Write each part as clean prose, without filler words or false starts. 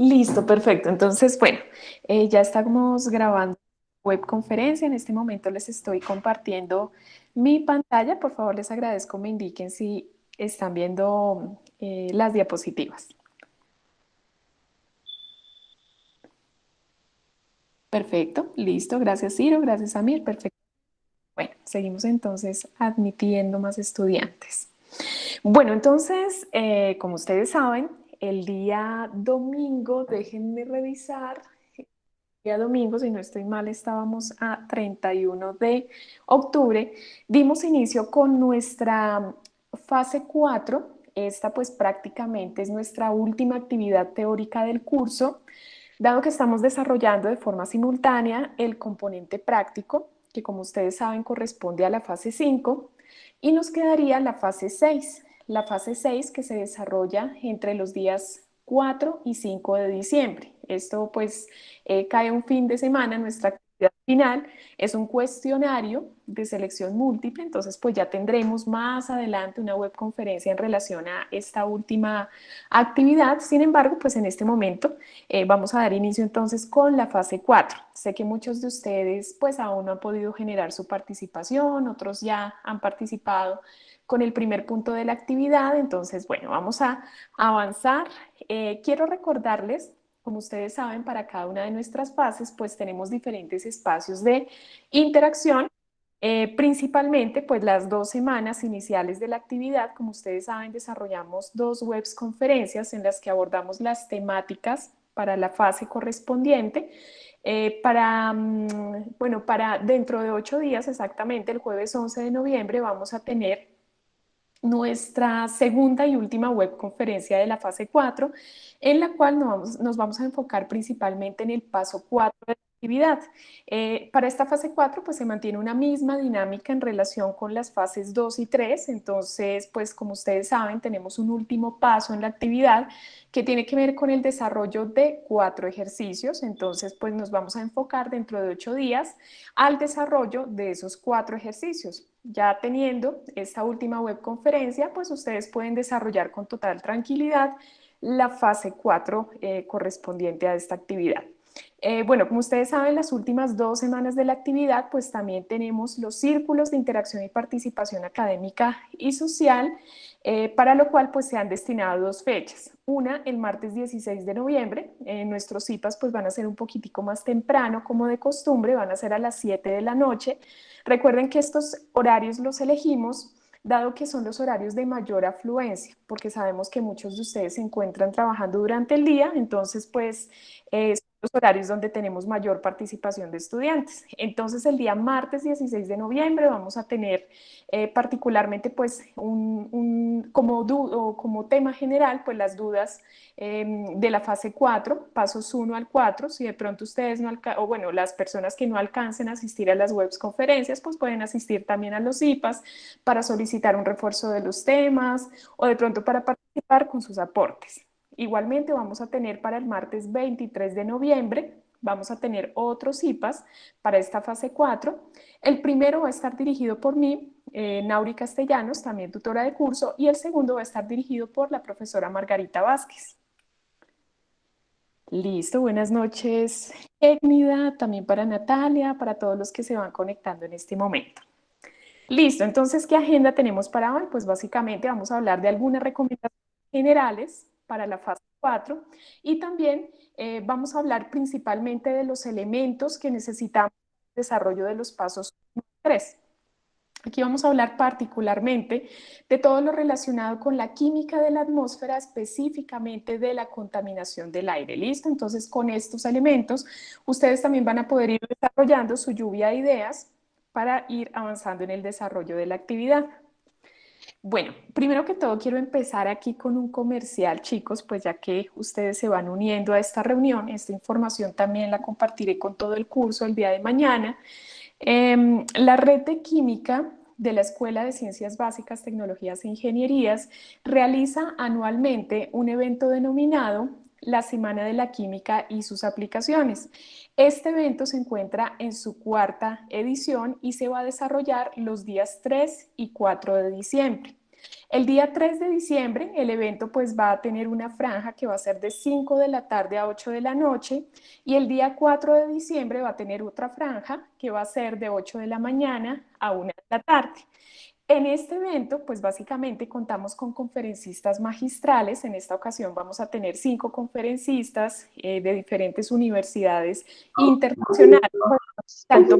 Listo, perfecto. Entonces, bueno, ya estamos grabando webconferencia. En este momento les estoy compartiendo mi pantalla. Por favor, les agradezco me indiquen si están viendo las diapositivas. Perfecto, listo. Gracias, Ciro. Gracias, Amir. Perfecto. Bueno, seguimos entonces admitiendo más estudiantes. Bueno, entonces, como ustedes saben, el día domingo, déjenme revisar. Día domingo, si no estoy mal, estábamos a 31 de octubre, dimos inicio con nuestra fase 4. Esta pues prácticamente es nuestra última actividad teórica del curso, dado que estamos desarrollando de forma simultánea el componente práctico, que como ustedes saben corresponde a la fase 5, y nos quedaría la fase 6. La fase 6 que se desarrolla entre los días 4 y 5 de diciembre. Esto pues cae un fin de semana. Nuestra actividad final es un cuestionario de selección múltiple, entonces pues ya tendremos más adelante una webconferencia en relación a esta última actividad. Sin embargo, pues en este momento vamos a dar inicio entonces con la fase 4. Sé que muchos de ustedes pues aún no han podido generar su participación, otros ya han participado con el primer punto de la actividad, entonces bueno, vamos a avanzar. Quiero recordarles, como ustedes saben, para cada una de nuestras fases, pues tenemos diferentes espacios de interacción. Principalmente, pues las 2 semanas iniciales de la actividad, como ustedes saben, desarrollamos 2 webconferencias en las que abordamos las temáticas para la fase correspondiente. Bueno, para dentro de 8 días, exactamente el jueves 11 de noviembre, vamos a tener nuestra segunda y última webconferencia de la fase 4, en la cual nos vamos a enfocar principalmente en el paso 4 de la actividad. Para esta fase 4 pues se mantiene una misma dinámica en relación con las fases 2 y 3. Entonces pues como ustedes saben tenemos un último paso en la actividad que tiene que ver con el desarrollo de 4 ejercicios. Entonces pues nos vamos a enfocar dentro de 8 días al desarrollo de esos 4 ejercicios. Ya teniendo esta última webconferencia, pues ustedes pueden desarrollar con total tranquilidad la fase 4 correspondiente a esta actividad. Bueno, como ustedes saben, las últimas 2 semanas de la actividad, pues también tenemos los círculos de interacción y participación académica y social, para lo cual pues se han destinado 2 fechas. Una, el martes 16 de noviembre. Nuestros CIPAS pues van a ser un poquitico más temprano, como de costumbre, van a ser a las 7 de la noche. Recuerden que estos horarios los elegimos dado que son los horarios de mayor afluencia, porque sabemos que muchos de ustedes se encuentran trabajando durante el día, entonces pues son los horarios donde tenemos mayor participación de estudiantes. Entonces el día martes 16 de noviembre vamos a tener particularmente pues como tema general pues las dudas de la fase 4, pasos 1 al 4. Si de pronto ustedes no o bueno, las personas que no alcancen a asistir a las webs conferencias, pues pueden asistir también a los IPAs para solicitar un refuerzo de los temas o de pronto para participar con sus aportes. Igualmente vamos a tener para el martes 23 de noviembre, vamos a tener otros IPAs para esta fase 4. El primero va a estar dirigido por mí, Nauri Castellanos, también tutora de curso, y el segundo va a estar dirigido por la profesora Margarita Vázquez. Listo, buenas noches, Égnida, también para Natalia, para todos los que se van conectando en este momento. Listo, entonces, ¿qué agenda tenemos para hoy? Pues básicamente vamos a hablar de algunas recomendaciones generales para la fase 4 y también vamos a hablar principalmente de los elementos que necesitamos para el desarrollo de los pasos 1 y 3. Aquí vamos a hablar particularmente de todo lo relacionado con la química de la atmósfera, específicamente de la contaminación del aire. ¿Listo? Entonces, con estos elementos, ustedes también van a poder ir desarrollando su lluvia de ideas para ir avanzando en el desarrollo de la actividad. Bueno, primero que todo quiero empezar aquí con un comercial, chicos, pues ya que ustedes se van uniendo a esta reunión, esta información también la compartiré con todo el curso el día de mañana. La red de química de la Escuela de Ciencias Básicas, Tecnologías e Ingenierías realiza anualmente un evento denominado la Semana de la Química y sus aplicaciones. Este evento se encuentra en su cuarta edición y se va a desarrollar los días 3 y 4 de diciembre. El día 3 de diciembre el evento pues va a tener una franja que va a ser de 5 de la tarde a 8 de la noche y el día 4 de diciembre va a tener otra franja que va a ser de 8 de la mañana a 1 de la tarde. En este evento, pues básicamente contamos con conferencistas magistrales. En esta ocasión vamos a tener 5 conferencistas de diferentes universidades internacionales, tanto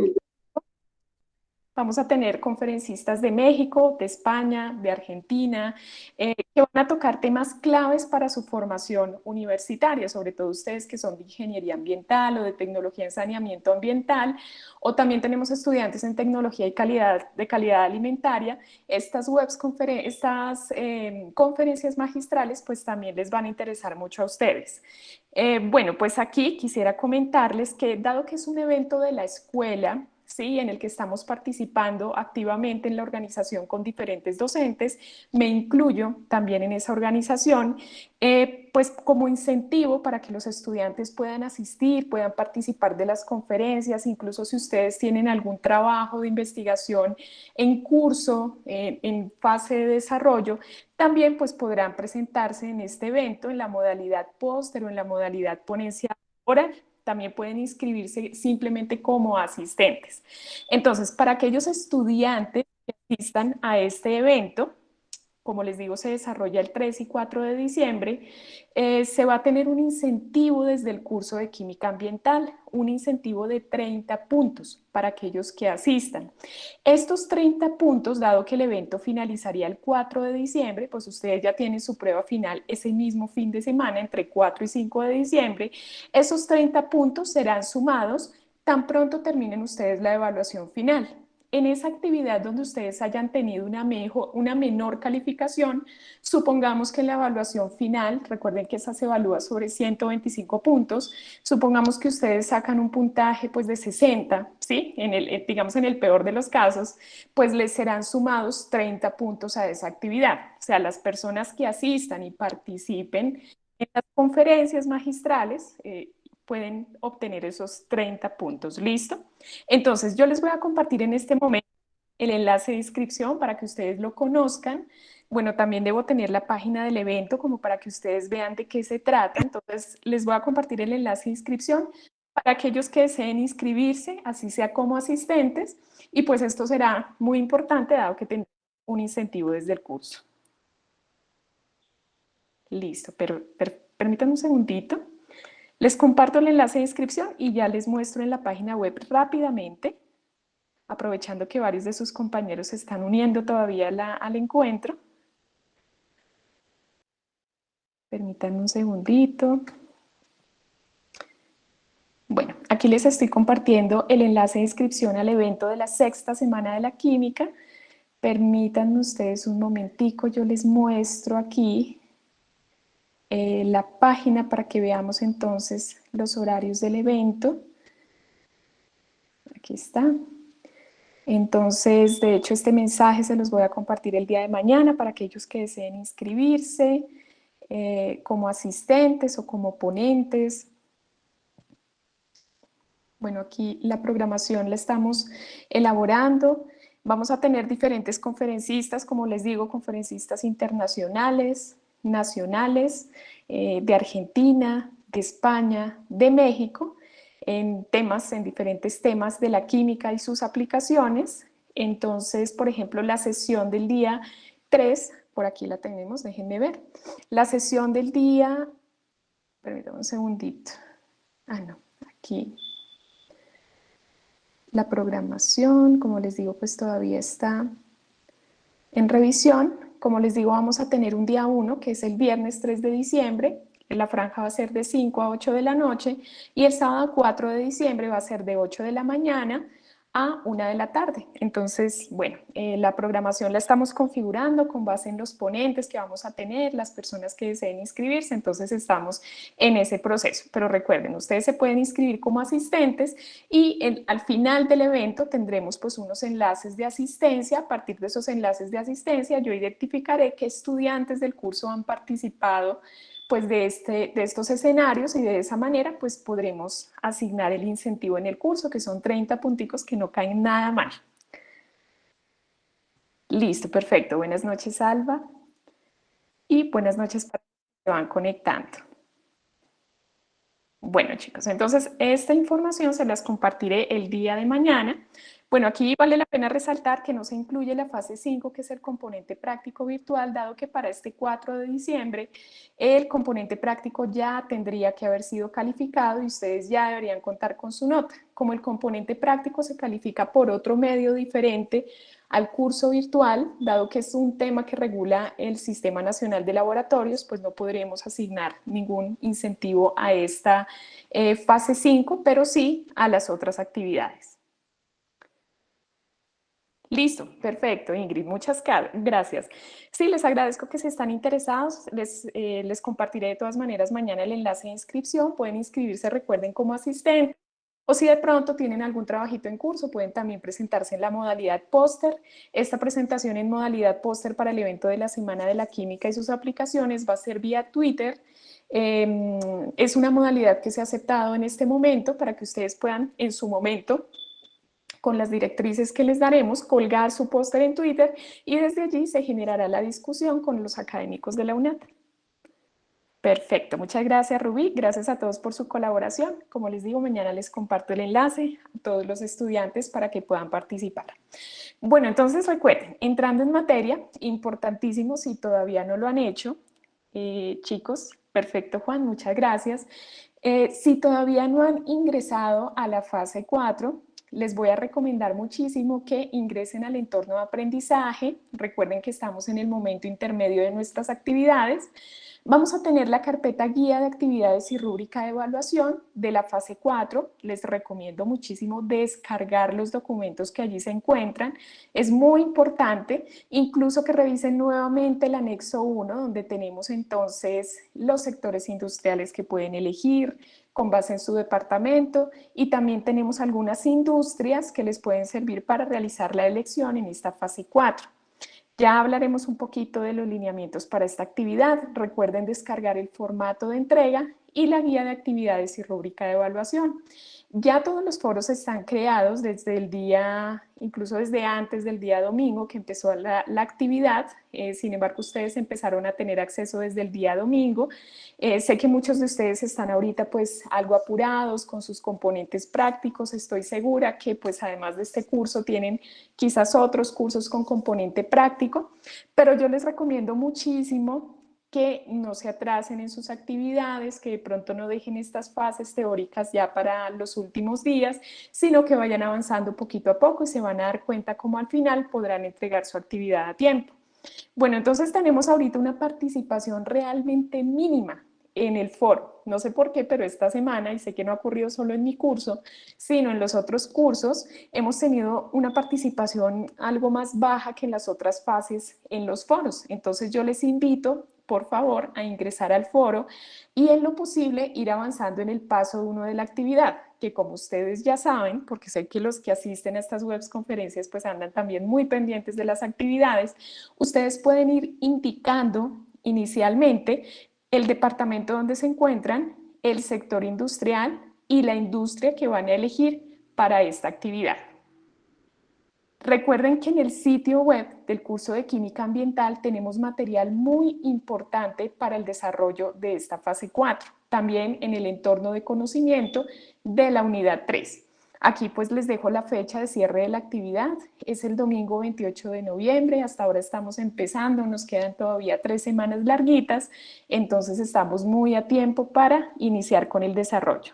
vamos a tener conferencistas de México, de España, de Argentina, que van a tocar temas claves para su formación universitaria, sobre todo ustedes que son de ingeniería ambiental o de tecnología en saneamiento ambiental, o también tenemos estudiantes en tecnología y calidad alimentaria. Estas conferencias magistrales pues también les van a interesar mucho a ustedes. Bueno, pues aquí quisiera comentarles que dado que es un evento de la escuela, ¿sí? En el que estamos participando activamente en la organización con diferentes docentes, me incluyo también en esa organización, pues como incentivo para que los estudiantes puedan asistir, puedan participar de las conferencias, incluso si ustedes tienen algún trabajo de investigación en curso, en fase de desarrollo, también pues podrán presentarse en este evento en la modalidad póster o en la modalidad ponencia oral. También pueden inscribirse simplemente como asistentes. Entonces, para aquellos estudiantes que asistan a este evento, como les digo, se desarrolla el 3 y 4 de diciembre, se va a tener un incentivo desde el curso de Química Ambiental, un incentivo de 30 puntos para aquellos que asistan. Estos 30 puntos, dado que el evento finalizaría el 4 de diciembre, pues ustedes ya tienen su prueba final ese mismo fin de semana, entre 4 y 5 de diciembre, esos 30 puntos serán sumados tan pronto terminen ustedes la evaluación final. En esa actividad donde ustedes hayan tenido una menor calificación, supongamos que en la evaluación final, recuerden que esa se evalúa sobre 125 puntos, supongamos que ustedes sacan un puntaje pues de 60, ¿sí? Digamos en el peor de los casos, pues les serán sumados 30 puntos a esa actividad. O sea, las personas que asistan y participen en las conferencias magistrales pueden obtener esos 30 puntos. ¿Listo? Entonces, yo les voy a compartir en este momento el enlace de inscripción para que ustedes lo conozcan. Bueno, también debo tener la página del evento como para que ustedes vean de qué se trata. Entonces, les voy a compartir el enlace de inscripción para aquellos que deseen inscribirse, así sea como asistentes. Y pues esto será muy importante dado que tendrán un incentivo desde el curso. Listo, pero permítanme un segundito. Les comparto el enlace de inscripción y ya les muestro en la página web rápidamente, aprovechando que varios de sus compañeros se están uniendo todavía al encuentro. Permítanme un segundito. Bueno, aquí les estoy compartiendo el enlace de inscripción al evento de la sexta semana de la química. Permítanme ustedes un momentico, yo les muestro aquí la página para que veamos entonces los horarios del evento. Aquí está. Entonces, de hecho, este mensaje se los voy a compartir el día de mañana para aquellos que deseen inscribirse como asistentes o como ponentes. Bueno, aquí la programación la estamos elaborando. Vamos a tener diferentes conferencistas, como les digo, conferencistas internacionales, nacionales, de Argentina, de España, de México, en diferentes temas de la química y sus aplicaciones. Entonces, por ejemplo, la sesión del día 3, por aquí la tenemos, déjenme ver. La sesión del día, permítanme un segundito. Ah, no, aquí. La programación, como les digo, pues todavía está en revisión. Como les digo, vamos a tener un día 1, que es el viernes 3 de diciembre. La franja va a ser de 5 a 8 de la noche y el sábado 4 de diciembre va a ser de 8 de la mañana a 1 de la tarde. Entonces, bueno, la programación la estamos configurando con base en los ponentes que vamos a tener, las personas que deseen inscribirse, entonces estamos en ese proceso. Pero recuerden, ustedes se pueden inscribir como asistentes y al final del evento tendremos pues unos enlaces de asistencia. A partir de esos enlaces de asistencia yo identificaré qué estudiantes del curso han participado pues de estos escenarios y de esa manera pues podremos asignar el incentivo en el curso, que son 30 punticos que no caen nada mal. Listo, perfecto. Buenas noches, Alba. y buenas noches para los que se van conectando. Bueno, chicos, entonces esta información se las compartiré el día de mañana. Bueno, aquí vale la pena resaltar que no se incluye la fase 5, que es el componente práctico virtual, dado que para este 4 de diciembre el componente práctico ya tendría que haber sido calificado y ustedes ya deberían contar con su nota. Como el componente práctico se califica por otro medio diferente al curso virtual, dado que es un tema que regula el Sistema Nacional de Laboratorios, pues no podremos asignar ningún incentivo a esta fase 5, pero sí a las otras actividades. Listo, perfecto, Ingrid, muchas gracias. Sí, les agradezco que si están interesados, les compartiré de todas maneras mañana el enlace de inscripción, pueden inscribirse, recuerden, como asistente, o si de pronto tienen algún trabajito en curso, pueden también presentarse en la modalidad póster. Esta presentación en modalidad póster para el evento de la Semana de la Química y sus aplicaciones va a ser vía Twitter. Es una modalidad que se ha aceptado en este momento para que ustedes puedan en su momento, con las directrices que les daremos, colgar su póster en Twitter y desde allí se generará la discusión con los académicos de la UNAT. Perfecto, muchas gracias Rubí, gracias a todos por su colaboración. Como les digo, mañana les comparto el enlace a todos los estudiantes para que puedan participar. Bueno, entonces recuerden, entrando en materia, importantísimo si todavía no lo han hecho, chicos, perfecto Juan, muchas gracias. Si todavía no han ingresado a la fase 4, les voy a recomendar muchísimo que ingresen al entorno de aprendizaje. Recuerden que estamos en el momento intermedio de nuestras actividades. Vamos a tener la carpeta guía de actividades y rúbrica de evaluación de la fase 4. Les recomiendo muchísimo descargar los documentos que allí se encuentran. Es muy importante, incluso que revisen nuevamente el anexo 1, donde tenemos entonces los sectores industriales que pueden elegir con base en su departamento y también tenemos algunas industrias que les pueden servir para realizar la elección en esta fase 4. Ya hablaremos un poquito de los lineamientos para esta actividad. Recuerden descargar el formato de entrega y la guía de actividades y rúbrica de evaluación. Ya todos los foros están creados desde el día, incluso desde antes del día domingo que empezó la actividad. Sin embargo, ustedes empezaron a tener acceso desde el día domingo. Sé que muchos de ustedes están ahorita pues algo apurados con sus componentes prácticos. Estoy segura que pues además de este curso tienen quizás otros cursos con componente práctico, pero yo les recomiendo muchísimo que no se atrasen en sus actividades, que de pronto no dejen estas fases teóricas ya para los últimos días, sino que vayan avanzando poquito a poco y se van a dar cuenta cómo al final podrán entregar su actividad a tiempo. Bueno, entonces tenemos ahorita una participación realmente mínima en el foro. No sé por qué, pero esta semana, y sé que no ha ocurrido solo en mi curso, sino en los otros cursos, hemos tenido una participación algo más baja que en las otras fases en los foros. Entonces yo les invito, por favor, a ingresar al foro y en lo posible ir avanzando en el paso 1 de la actividad, que como ustedes ya saben, porque sé que los que asisten a estas webs conferencias pues andan también muy pendientes de las actividades, ustedes pueden ir indicando inicialmente el departamento donde se encuentran, el sector industrial y la industria que van a elegir para esta actividad. Recuerden que en el sitio web del curso de Química Ambiental tenemos material muy importante para el desarrollo de esta fase 4, también en el entorno de conocimiento de la unidad 3. Aquí pues les dejo la fecha de cierre de la actividad, es el domingo 28 de noviembre, hasta ahora estamos empezando, nos quedan todavía 3 semanas larguitas, entonces estamos muy a tiempo para iniciar con el desarrollo.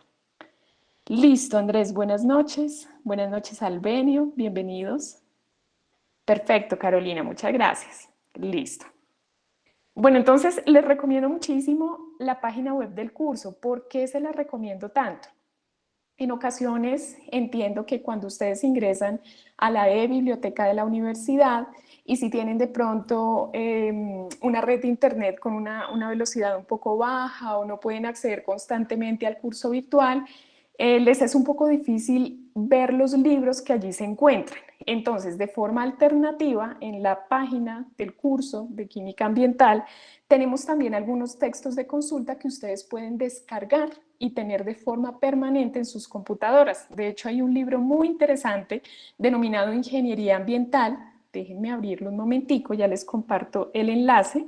Listo, Andrés, buenas noches. Buenas noches, Albenio, bienvenidos. Perfecto, Carolina, muchas gracias. Listo. Bueno, entonces les recomiendo muchísimo la página web del curso. ¿Por qué se la recomiendo tanto? En ocasiones entiendo que cuando ustedes ingresan a la biblioteca de la universidad y si tienen de pronto una red de internet con una velocidad un poco baja o no pueden acceder constantemente al curso virtual, les es un poco difícil ver los libros que allí se encuentran. Entonces, de forma alternativa, en la página del curso de Química Ambiental, tenemos también algunos textos de consulta que ustedes pueden descargar y tener de forma permanente en sus computadoras. De hecho, hay un libro muy interesante denominado Ingeniería Ambiental. Déjenme abrirlo un momentico, ya les comparto el enlace.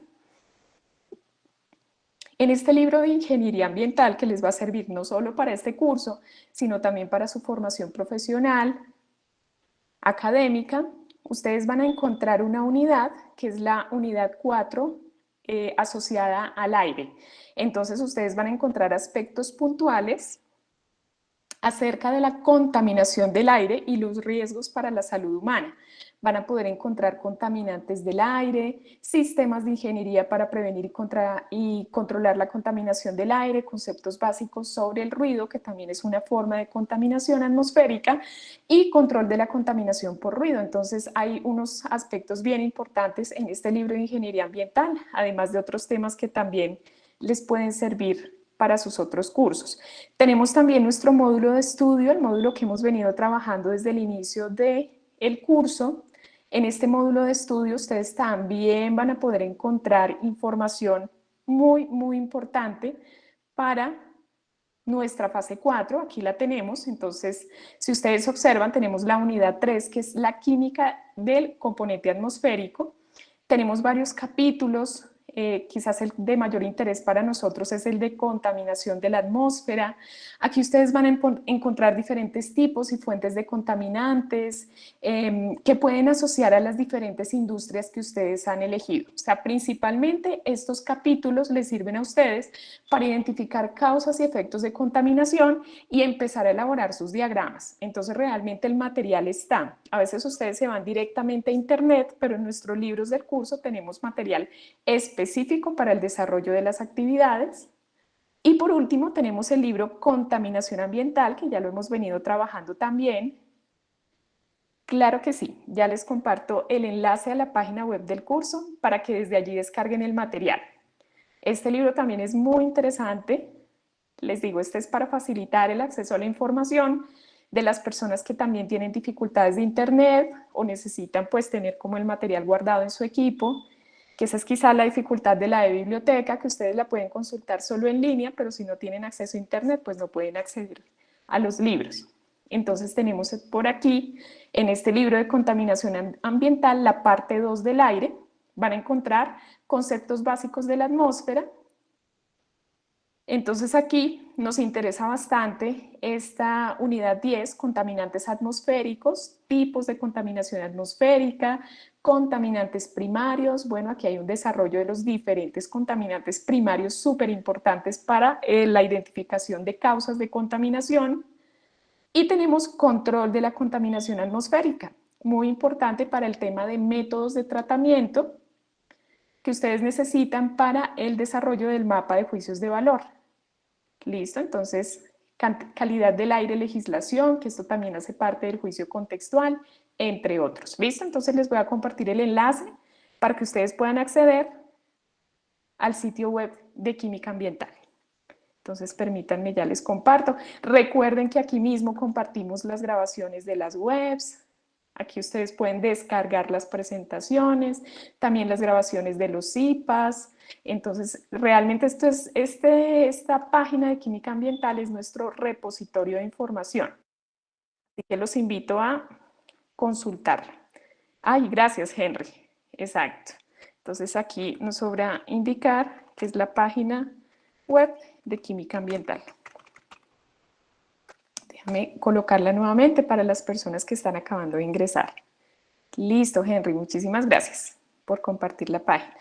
En este libro de Ingeniería Ambiental, que les va a servir no solo para este curso, sino también para su formación profesional, académica, ustedes van a encontrar una unidad, que es la unidad 4, asociada al aire. Entonces, ustedes van a encontrar aspectos puntuales acerca de la contaminación del aire y los riesgos para la salud humana. Van a poder encontrar contaminantes del aire, sistemas de ingeniería para prevenir y controlar la contaminación del aire, conceptos básicos sobre el ruido, que también es una forma de contaminación atmosférica, y control de la contaminación por ruido. Entonces hay unos aspectos bien importantes en este libro de Ingeniería Ambiental, además de otros temas que también les pueden servir para sus otros cursos. Tenemos también nuestro módulo de estudio, el módulo que hemos venido trabajando desde el inicio del curso. En este módulo de estudio ustedes también van a poder encontrar información muy importante para nuestra fase 4, aquí la tenemos. Entonces, si ustedes observan, tenemos la unidad 3, que es la química del componente atmosférico. Tenemos varios capítulos, quizás el de mayor interés para nosotros es el de contaminación de la atmósfera. Aquí ustedes van a encontrar diferentes tipos y fuentes de contaminantes que pueden asociar a las diferentes industrias que ustedes han elegido. O sea, principalmente estos capítulos les sirven a ustedes para identificar causas y efectos de contaminación y empezar a elaborar sus diagramas. Entonces, realmente el material está. A veces ustedes se van directamente a internet, pero en nuestros libros del curso tenemos material específico para el desarrollo de las actividades. Y por último, tenemos el libro Contaminación Ambiental, que ya lo hemos venido trabajando también. Claro que sí, ya les comparto el enlace a la página web del curso para que desde allí descarguen el material. Este libro también es muy interesante. Les digo, este es para facilitar el acceso a la información de las personas que también tienen dificultades de internet o necesitan pues tener como el material guardado en su equipo, que esa es quizá la dificultad de la biblioteca, que ustedes la pueden consultar solo en línea, pero si no tienen acceso a internet, pues no pueden acceder a los libros. Entonces tenemos por aquí, en este libro de contaminación ambiental, la parte 2 del aire. Van a encontrar conceptos básicos de la atmósfera. Entonces aquí nos interesa bastante esta unidad 10, contaminantes atmosféricos, tipos de contaminación atmosférica, contaminantes primarios. Bueno, aquí hay un desarrollo de los diferentes contaminantes primarios súper importantes para la identificación de causas de contaminación. Y tenemos control de la contaminación atmosférica, muy importante para el tema de métodos de tratamiento que ustedes necesitan para el desarrollo del mapa de juicios de valor. Listo, entonces calidad del aire, legislación, que esto también hace parte del juicio contextual, entre otros. ¿Listo? Entonces les voy a compartir el enlace para que ustedes puedan acceder al sitio web de Química Ambiental. Entonces permítanme, ya les comparto. Recuerden que aquí mismo compartimos las grabaciones de las webs. Aquí ustedes pueden descargar las presentaciones, también las grabaciones de los IPAs. Entonces, realmente esta página de Química Ambiental es nuestro repositorio de información. Así que los invito a consultarla. Ay, gracias, Henry. Exacto. Entonces, aquí nos sobra indicar que es la página web de Química Ambiental. Déjame colocarla nuevamente para las personas que están acabando de ingresar. Listo, Henry, muchísimas gracias por compartir la página.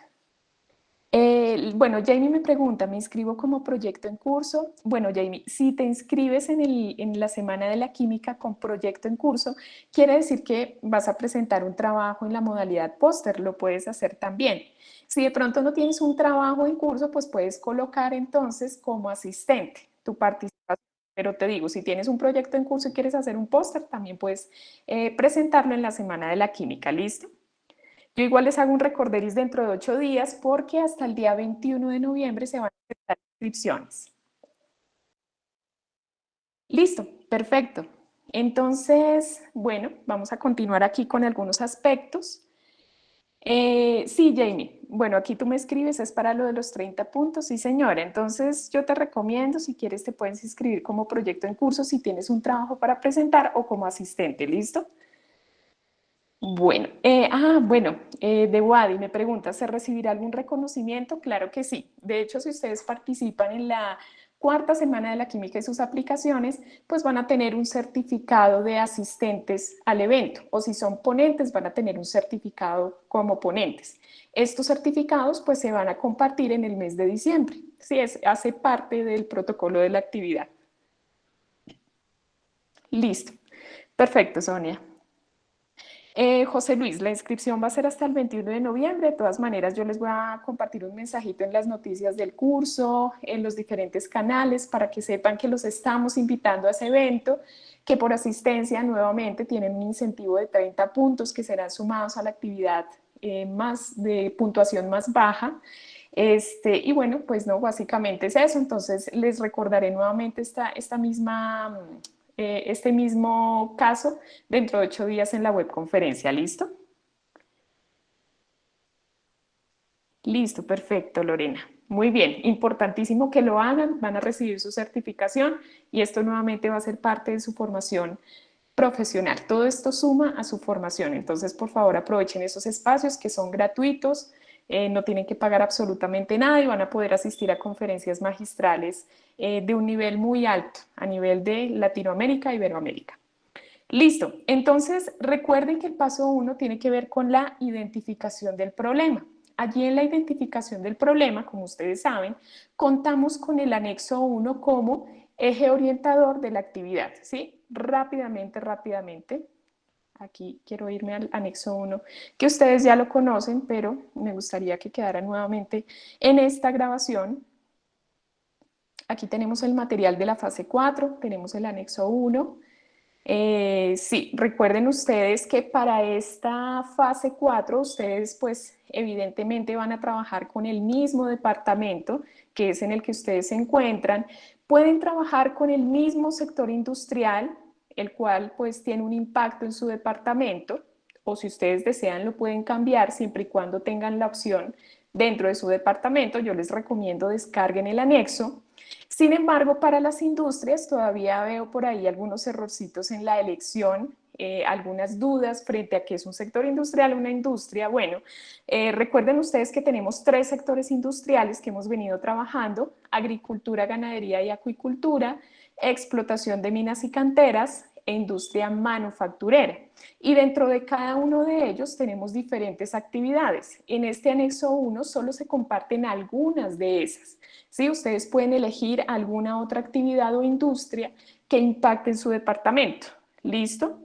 Bueno, Jamie me pregunta, ¿me inscribo como proyecto en curso? Bueno, Jamie, si te inscribes en la Semana de la Química con proyecto en curso, quiere decir que vas a presentar un trabajo en la modalidad póster, lo puedes hacer también. Si de pronto no tienes un trabajo en curso, pues puedes colocar entonces como asistente tu participación. Pero te digo, si tienes un proyecto en curso y quieres hacer un póster, también puedes presentarlo en la Semana de la Química, ¿listo? Yo igual les hago un recorderis dentro de 8 días porque hasta el día 21 de noviembre se van a aceptar inscripciones. Listo, perfecto. Entonces, bueno, vamos a continuar aquí con algunos aspectos. Sí, Jamie, bueno, aquí tú me escribes, es para lo de los 30 puntos, sí señora. Entonces yo te recomiendo, si quieres te puedes inscribir como proyecto en curso si tienes un trabajo para presentar o como asistente, ¿listo? Bueno, de Wadi me pregunta, ¿se recibirá algún reconocimiento? Claro que sí. De hecho, si ustedes participan en la cuarta semana de la química y sus aplicaciones, pues van a tener un certificado de asistentes al evento, o si son ponentes, van a tener un certificado como ponentes. Estos certificados pues se van a compartir en el mes de diciembre. Sí, hace parte del protocolo de la actividad. Listo. Perfecto, Sonia. José Luis, la inscripción va a ser hasta el 21 de noviembre. De todas maneras, yo les voy a compartir un mensajito en las noticias del curso, en los diferentes canales, para que sepan que los estamos invitando a ese evento, que por asistencia nuevamente tienen un incentivo de 30 puntos que serán sumados a la actividad más de puntuación más baja. Y bueno, pues no, básicamente es eso. Entonces les recordaré nuevamente este mismo caso dentro de 8 días en la webconferencia. ¿Listo? Listo, perfecto, Lorena. Muy bien, importantísimo que lo hagan, van a recibir su certificación y esto nuevamente va a ser parte de su formación profesional. Todo esto suma a su formación, entonces por favor aprovechen esos espacios que son gratuitos, no tienen que pagar absolutamente nada y van a poder asistir a conferencias magistrales de un nivel muy alto, a nivel de Latinoamérica e Iberoamérica. Listo, entonces recuerden que el paso uno tiene que ver con la identificación del problema. Allí en la identificación del problema, como ustedes saben, contamos con el anexo uno como eje orientador de la actividad, ¿sí? Rápidamente. Aquí quiero irme al anexo uno, que ustedes ya lo conocen, pero me gustaría que quedara nuevamente en esta grabación. Aquí tenemos el material de la fase 4, tenemos el anexo uno. Sí, recuerden ustedes que para esta fase 4 ustedes pues evidentemente van a trabajar con el mismo departamento que es en el que ustedes se encuentran. Pueden trabajar con el mismo sector industrial, el cual pues tiene un impacto en su departamento, o si ustedes desean lo pueden cambiar siempre y cuando tengan la opción dentro de su departamento. Yo les recomiendo descarguen el anexo. Sin embargo, para las industrias todavía veo por ahí algunos errorcitos en la elección, algunas dudas frente a qué es un sector industrial, una industria. Bueno, recuerden ustedes que tenemos 3 sectores industriales que hemos venido trabajando: agricultura, ganadería y acuicultura, explotación de minas y canteras e industria manufacturera. Y dentro de cada uno de ellos tenemos diferentes actividades. En este anexo 1 solo se comparten algunas de esas. ¿Sí? Ustedes pueden elegir alguna otra actividad o industria que impacte en su departamento. ¿Listo?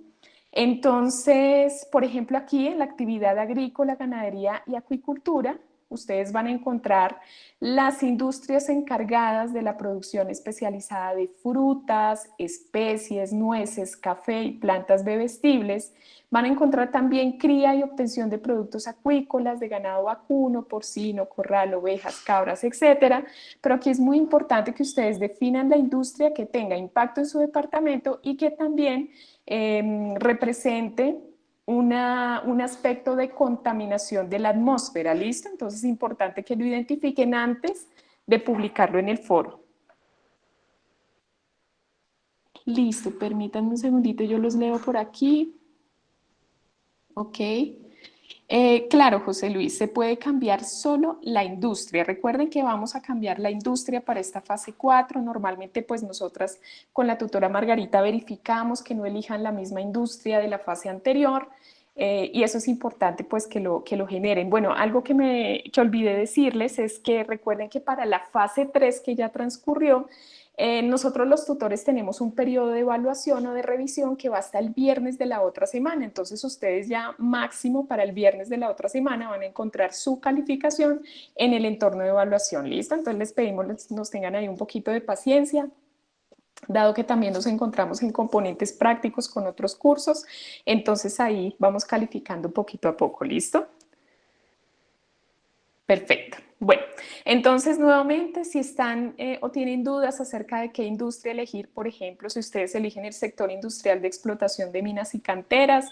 Entonces, por ejemplo, aquí en la actividad agrícola, ganadería y acuicultura, ustedes van a encontrar las industrias encargadas de la producción especializada de frutas, especies, nueces, café y plantas bebestibles. Van a encontrar también cría y obtención de productos acuícolas, de ganado vacuno, porcino, corral, ovejas, cabras, etcétera. Pero aquí es muy importante que ustedes definan la industria que tenga impacto en su departamento y que también represente un aspecto de contaminación de la atmósfera. ¿Listo? Entonces es importante que lo identifiquen antes de publicarlo en el foro. Listo, permítanme un segundito, yo los leo por aquí. Ok. Claro, José Luis, se puede cambiar solo la industria. Recuerden que vamos a cambiar la industria para esta fase 4. Normalmente, pues nosotras con la tutora Margarita verificamos que no elijan la misma industria de la fase anterior. Y eso es importante pues que lo generen. Bueno, algo que olvidé decirles es que recuerden que para la fase 3 que ya transcurrió, nosotros los tutores tenemos un periodo de evaluación o de revisión que va hasta el viernes de la otra semana. Entonces ustedes ya máximo para el viernes de la otra semana van a encontrar su calificación en el entorno de evaluación. ¿Listo? Entonces les pedimos nos tengan ahí un poquito de paciencia, dado que también nos encontramos en componentes prácticos con otros cursos. Entonces ahí vamos calificando poquito a poco. ¿Listo? Perfecto. Bueno, entonces nuevamente, si están o tienen dudas acerca de qué industria elegir, por ejemplo, si ustedes eligen el sector industrial de explotación de minas y canteras,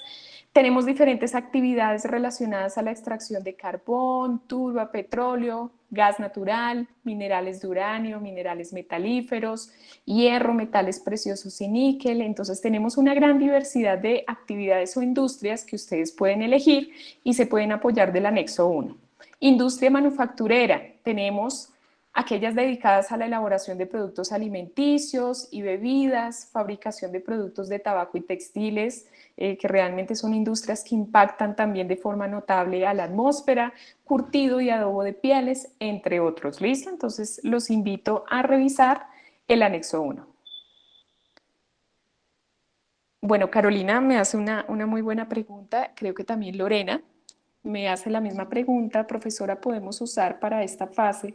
Tenemos diferentes actividades relacionadas a la extracción de carbón, turba, petróleo, gas natural, minerales de uranio, minerales metalíferos, hierro, metales preciosos y níquel. Entonces tenemos una gran diversidad de actividades o industrias que ustedes pueden elegir y se pueden apoyar del anexo 1. Industria manufacturera, tenemos aquellas dedicadas a la elaboración de productos alimenticios y bebidas, fabricación de productos de tabaco y textiles, que realmente son industrias que impactan también de forma notable a la atmósfera, curtido y adobo de pieles, entre otros. ¿Listo? Entonces los invito a revisar el anexo 1. Bueno, Carolina me hace una muy buena pregunta, creo que también Lorena me hace la misma pregunta, profesora, ¿podemos usar para esta fase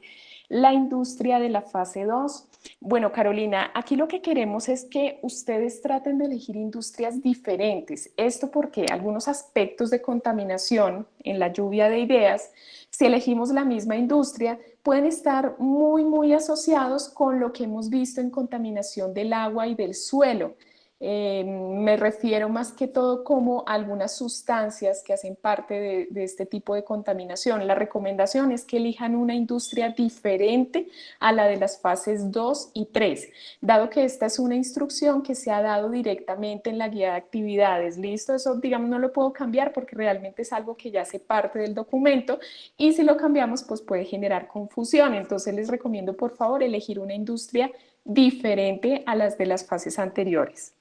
la industria de la fase 2? Bueno, Carolina, aquí lo que queremos es que ustedes traten de elegir industrias diferentes. Esto porque algunos aspectos de contaminación en la lluvia de ideas, si elegimos la misma industria, pueden estar muy asociados con lo que hemos visto en contaminación del agua y del suelo. Me refiero más que todo como algunas sustancias que hacen parte de este tipo de contaminación. La recomendación es que elijan una industria diferente a la de las fases 2 y 3, dado que esta es una instrucción que se ha dado directamente en la guía de actividades. ¿Listo? Eso, digamos, no lo puedo cambiar porque realmente es algo que ya hace parte del documento y si lo cambiamos, pues puede generar confusión. Entonces les recomiendo, por favor, elegir una industria diferente a las de las fases anteriores.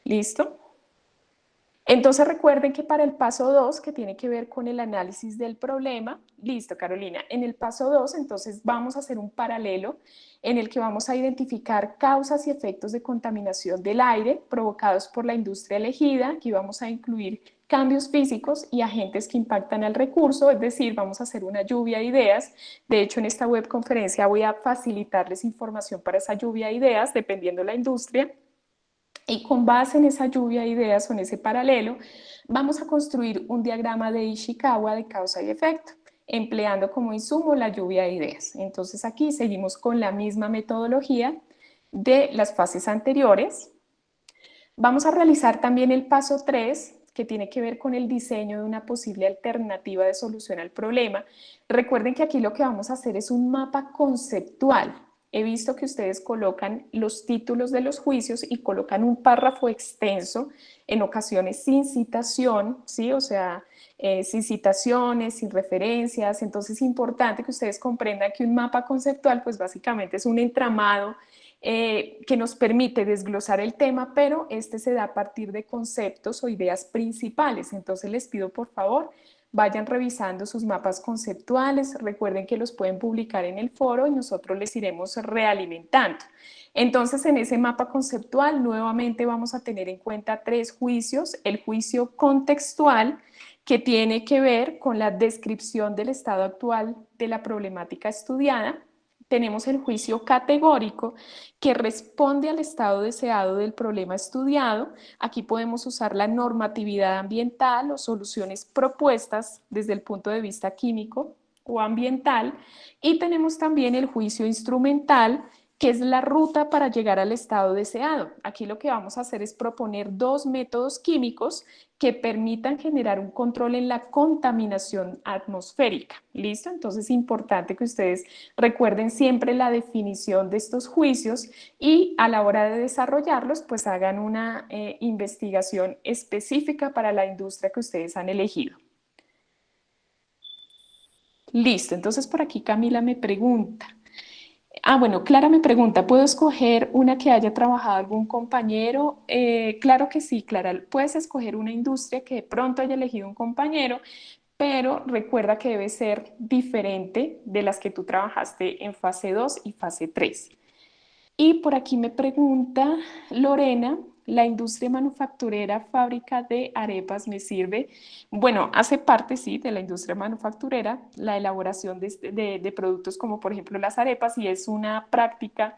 ¿Listo? Entonces recuerden que para el paso 2, que tiene que ver con el análisis del problema, listo, Carolina, en el paso 2, entonces vamos a hacer un paralelo en el que vamos a identificar causas y efectos de contaminación del aire provocados por la industria elegida. Aquí vamos a incluir cambios físicos y agentes que impactan al recurso, es decir, vamos a hacer una lluvia de ideas. De hecho, en esta webconferencia voy a facilitarles información para esa lluvia de ideas, dependiendo de la industria. Y con base en esa lluvia de ideas o en ese paralelo, vamos a construir un diagrama de Ishikawa de causa y efecto, empleando como insumo la lluvia de ideas. Entonces aquí seguimos con la misma metodología de las fases anteriores. Vamos a realizar también el paso 3, que tiene que ver con el diseño de una posible alternativa de solución al problema. Recuerden que aquí lo que vamos a hacer es un mapa conceptual. He visto que ustedes colocan los títulos de los juicios y colocan un párrafo extenso, en ocasiones sin citación, ¿sí? O sea, sin citaciones, sin referencias. Entonces es importante que ustedes comprendan que un mapa conceptual, pues básicamente es un entramado que nos permite desglosar el tema, pero este se da a partir de conceptos o ideas principales. Entonces les pido por favor, vayan revisando sus mapas conceptuales, recuerden que los pueden publicar en el foro y nosotros les iremos realimentando. Entonces en ese mapa conceptual nuevamente vamos a tener en cuenta 3 juicios, el juicio contextual, que tiene que ver con la descripción del estado actual de la problemática estudiada. Tenemos el juicio categórico, que responde al estado deseado del problema estudiado. Aquí podemos usar la normatividad ambiental o soluciones propuestas desde el punto de vista químico o ambiental. Y tenemos también el juicio instrumental, que es la ruta para llegar al estado deseado. Aquí lo que vamos a hacer es proponer 2 métodos químicos que permitan generar un control en la contaminación atmosférica. ¿Listo? Entonces es importante que ustedes recuerden siempre la definición de estos juicios y a la hora de desarrollarlos, pues hagan una investigación específica para la industria que ustedes han elegido. Listo, entonces por aquí Camila me pregunta. Bueno, Clara me pregunta, ¿puedo escoger una que haya trabajado algún compañero? Claro que sí, Clara, puedes escoger una industria que de pronto haya elegido un compañero, pero recuerda que debe ser diferente de las que tú trabajaste en fase 2 y fase 3. Y por aquí me pregunta Lorena, ¿la industria manufacturera fábrica de arepas me sirve? Bueno, hace parte, sí, de la industria manufacturera, la elaboración de productos como por ejemplo las arepas y es una práctica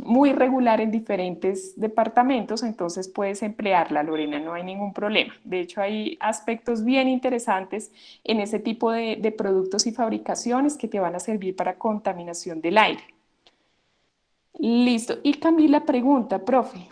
muy regular en diferentes departamentos, entonces puedes emplearla, Lorena, no hay ningún problema. De hecho, hay aspectos bien interesantes en ese tipo de productos y fabricaciones que te van a servir para contaminación del aire. Listo. Y Camila pregunta, profe,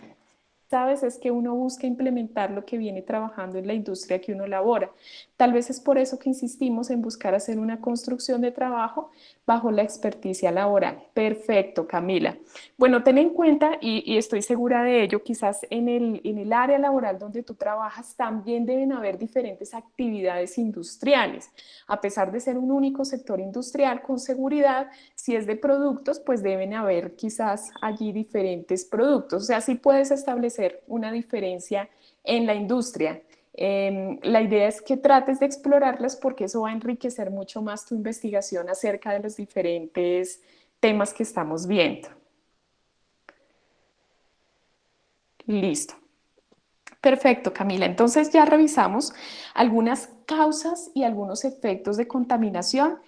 sabes es que uno busca implementar lo que viene trabajando en la industria que uno labora. Tal vez es por eso que insistimos en buscar hacer una construcción de trabajo bajo la experticia laboral. Perfecto, Camila. Bueno, ten en cuenta, y estoy segura de ello, quizás en el área laboral donde tú trabajas también deben haber diferentes actividades industriales. A pesar de ser un único sector industrial, con seguridad, si es de productos, pues deben haber quizás allí diferentes productos. O sea, sí puedes establecer una diferencia en la industria. La idea es que trates de explorarlas porque eso va a enriquecer mucho más tu investigación acerca de los diferentes temas que estamos viendo. Listo. Perfecto, Camila. Entonces ya revisamos algunas causas y algunos efectos de contaminación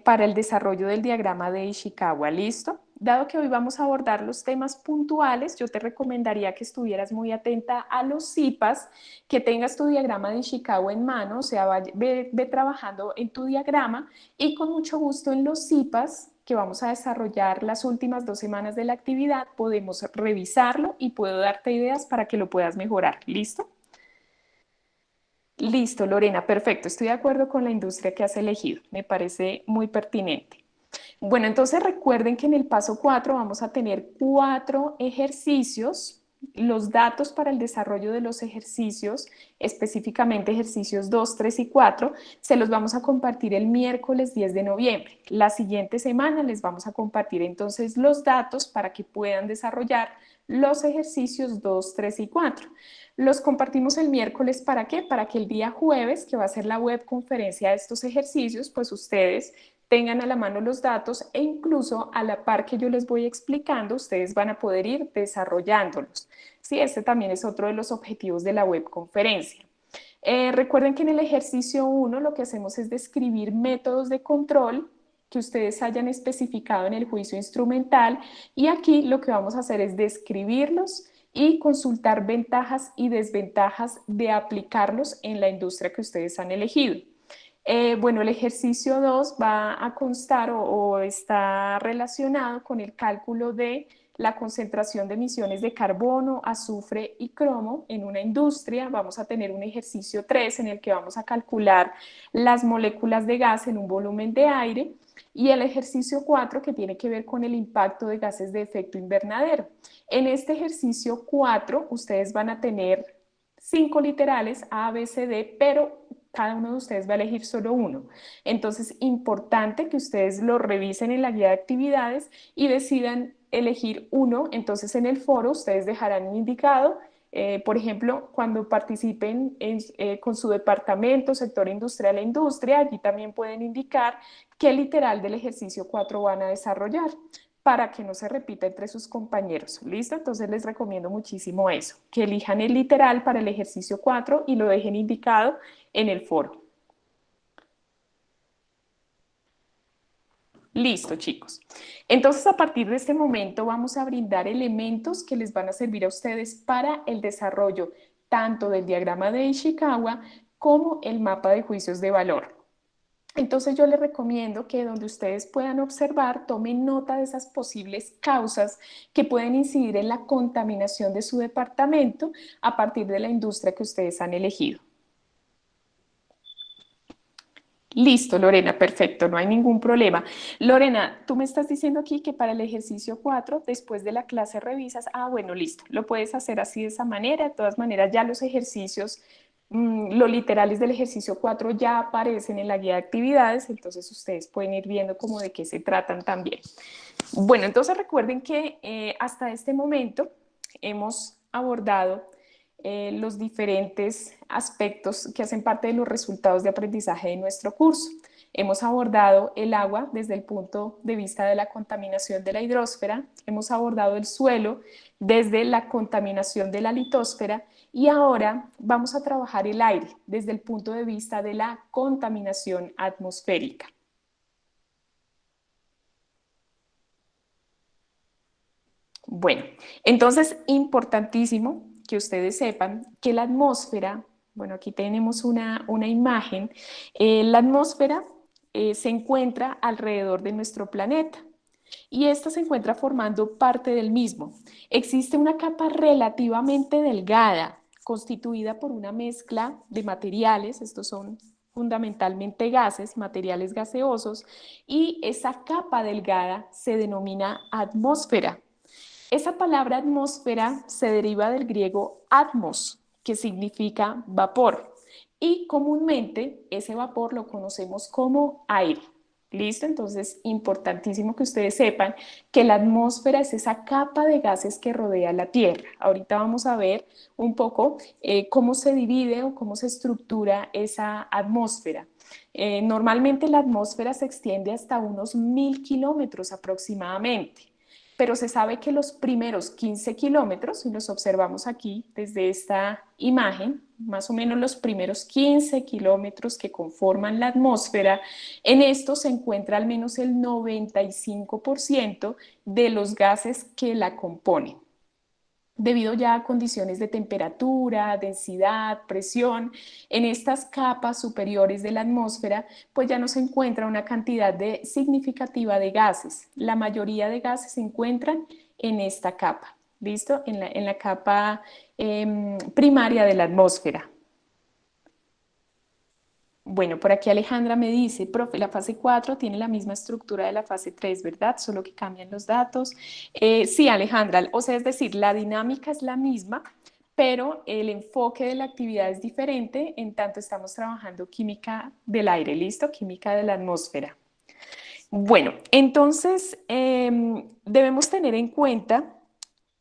para el desarrollo del diagrama de Ishikawa. ¿Listo? Dado que hoy vamos a abordar los temas puntuales, yo te recomendaría que estuvieras muy atenta a los CIPAS, que tengas tu diagrama de Ishikawa en mano, o sea, ve trabajando en tu diagrama y con mucho gusto en los CIPAS que vamos a desarrollar las últimas 2 semanas de la actividad, podemos revisarlo y puedo darte ideas para que lo puedas mejorar. ¿Listo? Listo, Lorena, perfecto. Estoy de acuerdo con la industria que has elegido. Me parece muy pertinente. Bueno, entonces recuerden que en el paso 4 vamos a tener 4 ejercicios. Los datos para el desarrollo de los ejercicios, específicamente ejercicios 2, 3 y 4, se los vamos a compartir el miércoles 10 de noviembre. La siguiente semana les vamos a compartir entonces los datos para que puedan desarrollar los ejercicios 2, 3 y 4. Los compartimos el miércoles, ¿para qué? Para que el día jueves, que va a ser la web conferencia de estos ejercicios, pues ustedes tengan a la mano los datos e incluso a la par que yo les voy explicando, ustedes van a poder ir desarrollándolos. Sí, este también es otro de los objetivos de la web conferencia. Recuerden que en el ejercicio 1 lo que hacemos es describir métodos de control que ustedes hayan especificado en el juicio instrumental y aquí lo que vamos a hacer es describirlos y consultar ventajas y desventajas de aplicarlos en la industria que ustedes han elegido. Bueno, el ejercicio 2 va a constar o está relacionado con el cálculo de la concentración de emisiones de carbono, azufre y cromo en una industria. Vamos a tener un ejercicio 3 en el que vamos a calcular las moléculas de gas en un volumen de aire y el ejercicio 4 que tiene que ver con el impacto de gases de efecto invernadero. En este ejercicio 4 ustedes van a tener 5 literales A, B, C, D, pero cada uno de ustedes va a elegir solo uno. Entonces, importante que ustedes lo revisen en la guía de actividades y decidan elegir uno. Entonces, en el foro ustedes dejarán indicado, por ejemplo, cuando participen con su departamento, sector industrial e industria, allí también pueden indicar qué literal del ejercicio 4 van a desarrollar para que no se repita entre sus compañeros. ¿Listo? Entonces les recomiendo muchísimo eso, que elijan el literal para el ejercicio 4 y lo dejen indicado en el foro. Listo, chicos. Entonces, a partir de este momento vamos a brindar elementos que les van a servir a ustedes para el desarrollo tanto del diagrama de Ishikawa como el mapa de juicios de valor. Entonces yo les recomiendo que donde ustedes puedan observar, tomen nota de esas posibles causas que pueden incidir en la contaminación de su departamento a partir de la industria que ustedes han elegido. Listo, Lorena, perfecto, no hay ningún problema. Lorena, tú me estás diciendo aquí que para el ejercicio 4, después de la clase revisas, bueno, listo, lo puedes hacer así de esa manera, de todas maneras ya los ejercicios, los literales del ejercicio 4 ya aparecen en la guía de actividades, entonces ustedes pueden ir viendo cómo de qué se tratan también. Bueno, entonces recuerden que hasta este momento hemos abordado los diferentes aspectos que hacen parte de los resultados de aprendizaje de nuestro curso. Hemos abordado el agua desde el punto de vista de la contaminación de la hidrosfera, hemos abordado el suelo desde la contaminación de la litosfera y ahora vamos a trabajar el aire desde el punto de vista de la contaminación atmosférica. Bueno, entonces importantísimo que ustedes sepan que la atmósfera, bueno, aquí tenemos una imagen, la atmósfera se encuentra alrededor de nuestro planeta. y esta se encuentra formando parte del mismo. Existe una capa relativamente delgada, constituida por una mezcla de materiales, estos son fundamentalmente gases, materiales gaseosos, y esa capa delgada se denomina atmósfera. Esa palabra atmósfera se deriva del griego atmos, que significa vapor, y comúnmente ese vapor lo conocemos como aire. ¿Listo? Entonces, importantísimo que ustedes sepan que la atmósfera es esa capa de gases que rodea la Tierra. Ahorita vamos a ver un poco cómo se divide o cómo se estructura esa atmósfera. Normalmente la atmósfera se extiende hasta unos 1000 kilómetros aproximadamente, pero se sabe que los primeros 15 kilómetros, si los observamos aquí desde esta imagen, más o menos los primeros 15 kilómetros que conforman la atmósfera, en esto se encuentra al menos el 95% de los gases que la componen. Debido ya a condiciones de temperatura, densidad, presión, en estas capas superiores de la atmósfera, pues ya no se encuentra una cantidad significativa de gases. La mayoría de gases se encuentran en esta capa, ¿listo? En la capa primaria de la atmósfera. Bueno, por aquí Alejandra me dice, profe, la fase 4 tiene la misma estructura de la fase 3, ¿verdad? Solo que cambian los datos. Sí, Alejandra, o sea, es decir, la dinámica es la misma, pero el enfoque de la actividad es diferente, en tanto estamos trabajando química del aire, ¿listo? Química de la atmósfera. Bueno, entonces debemos tener en cuenta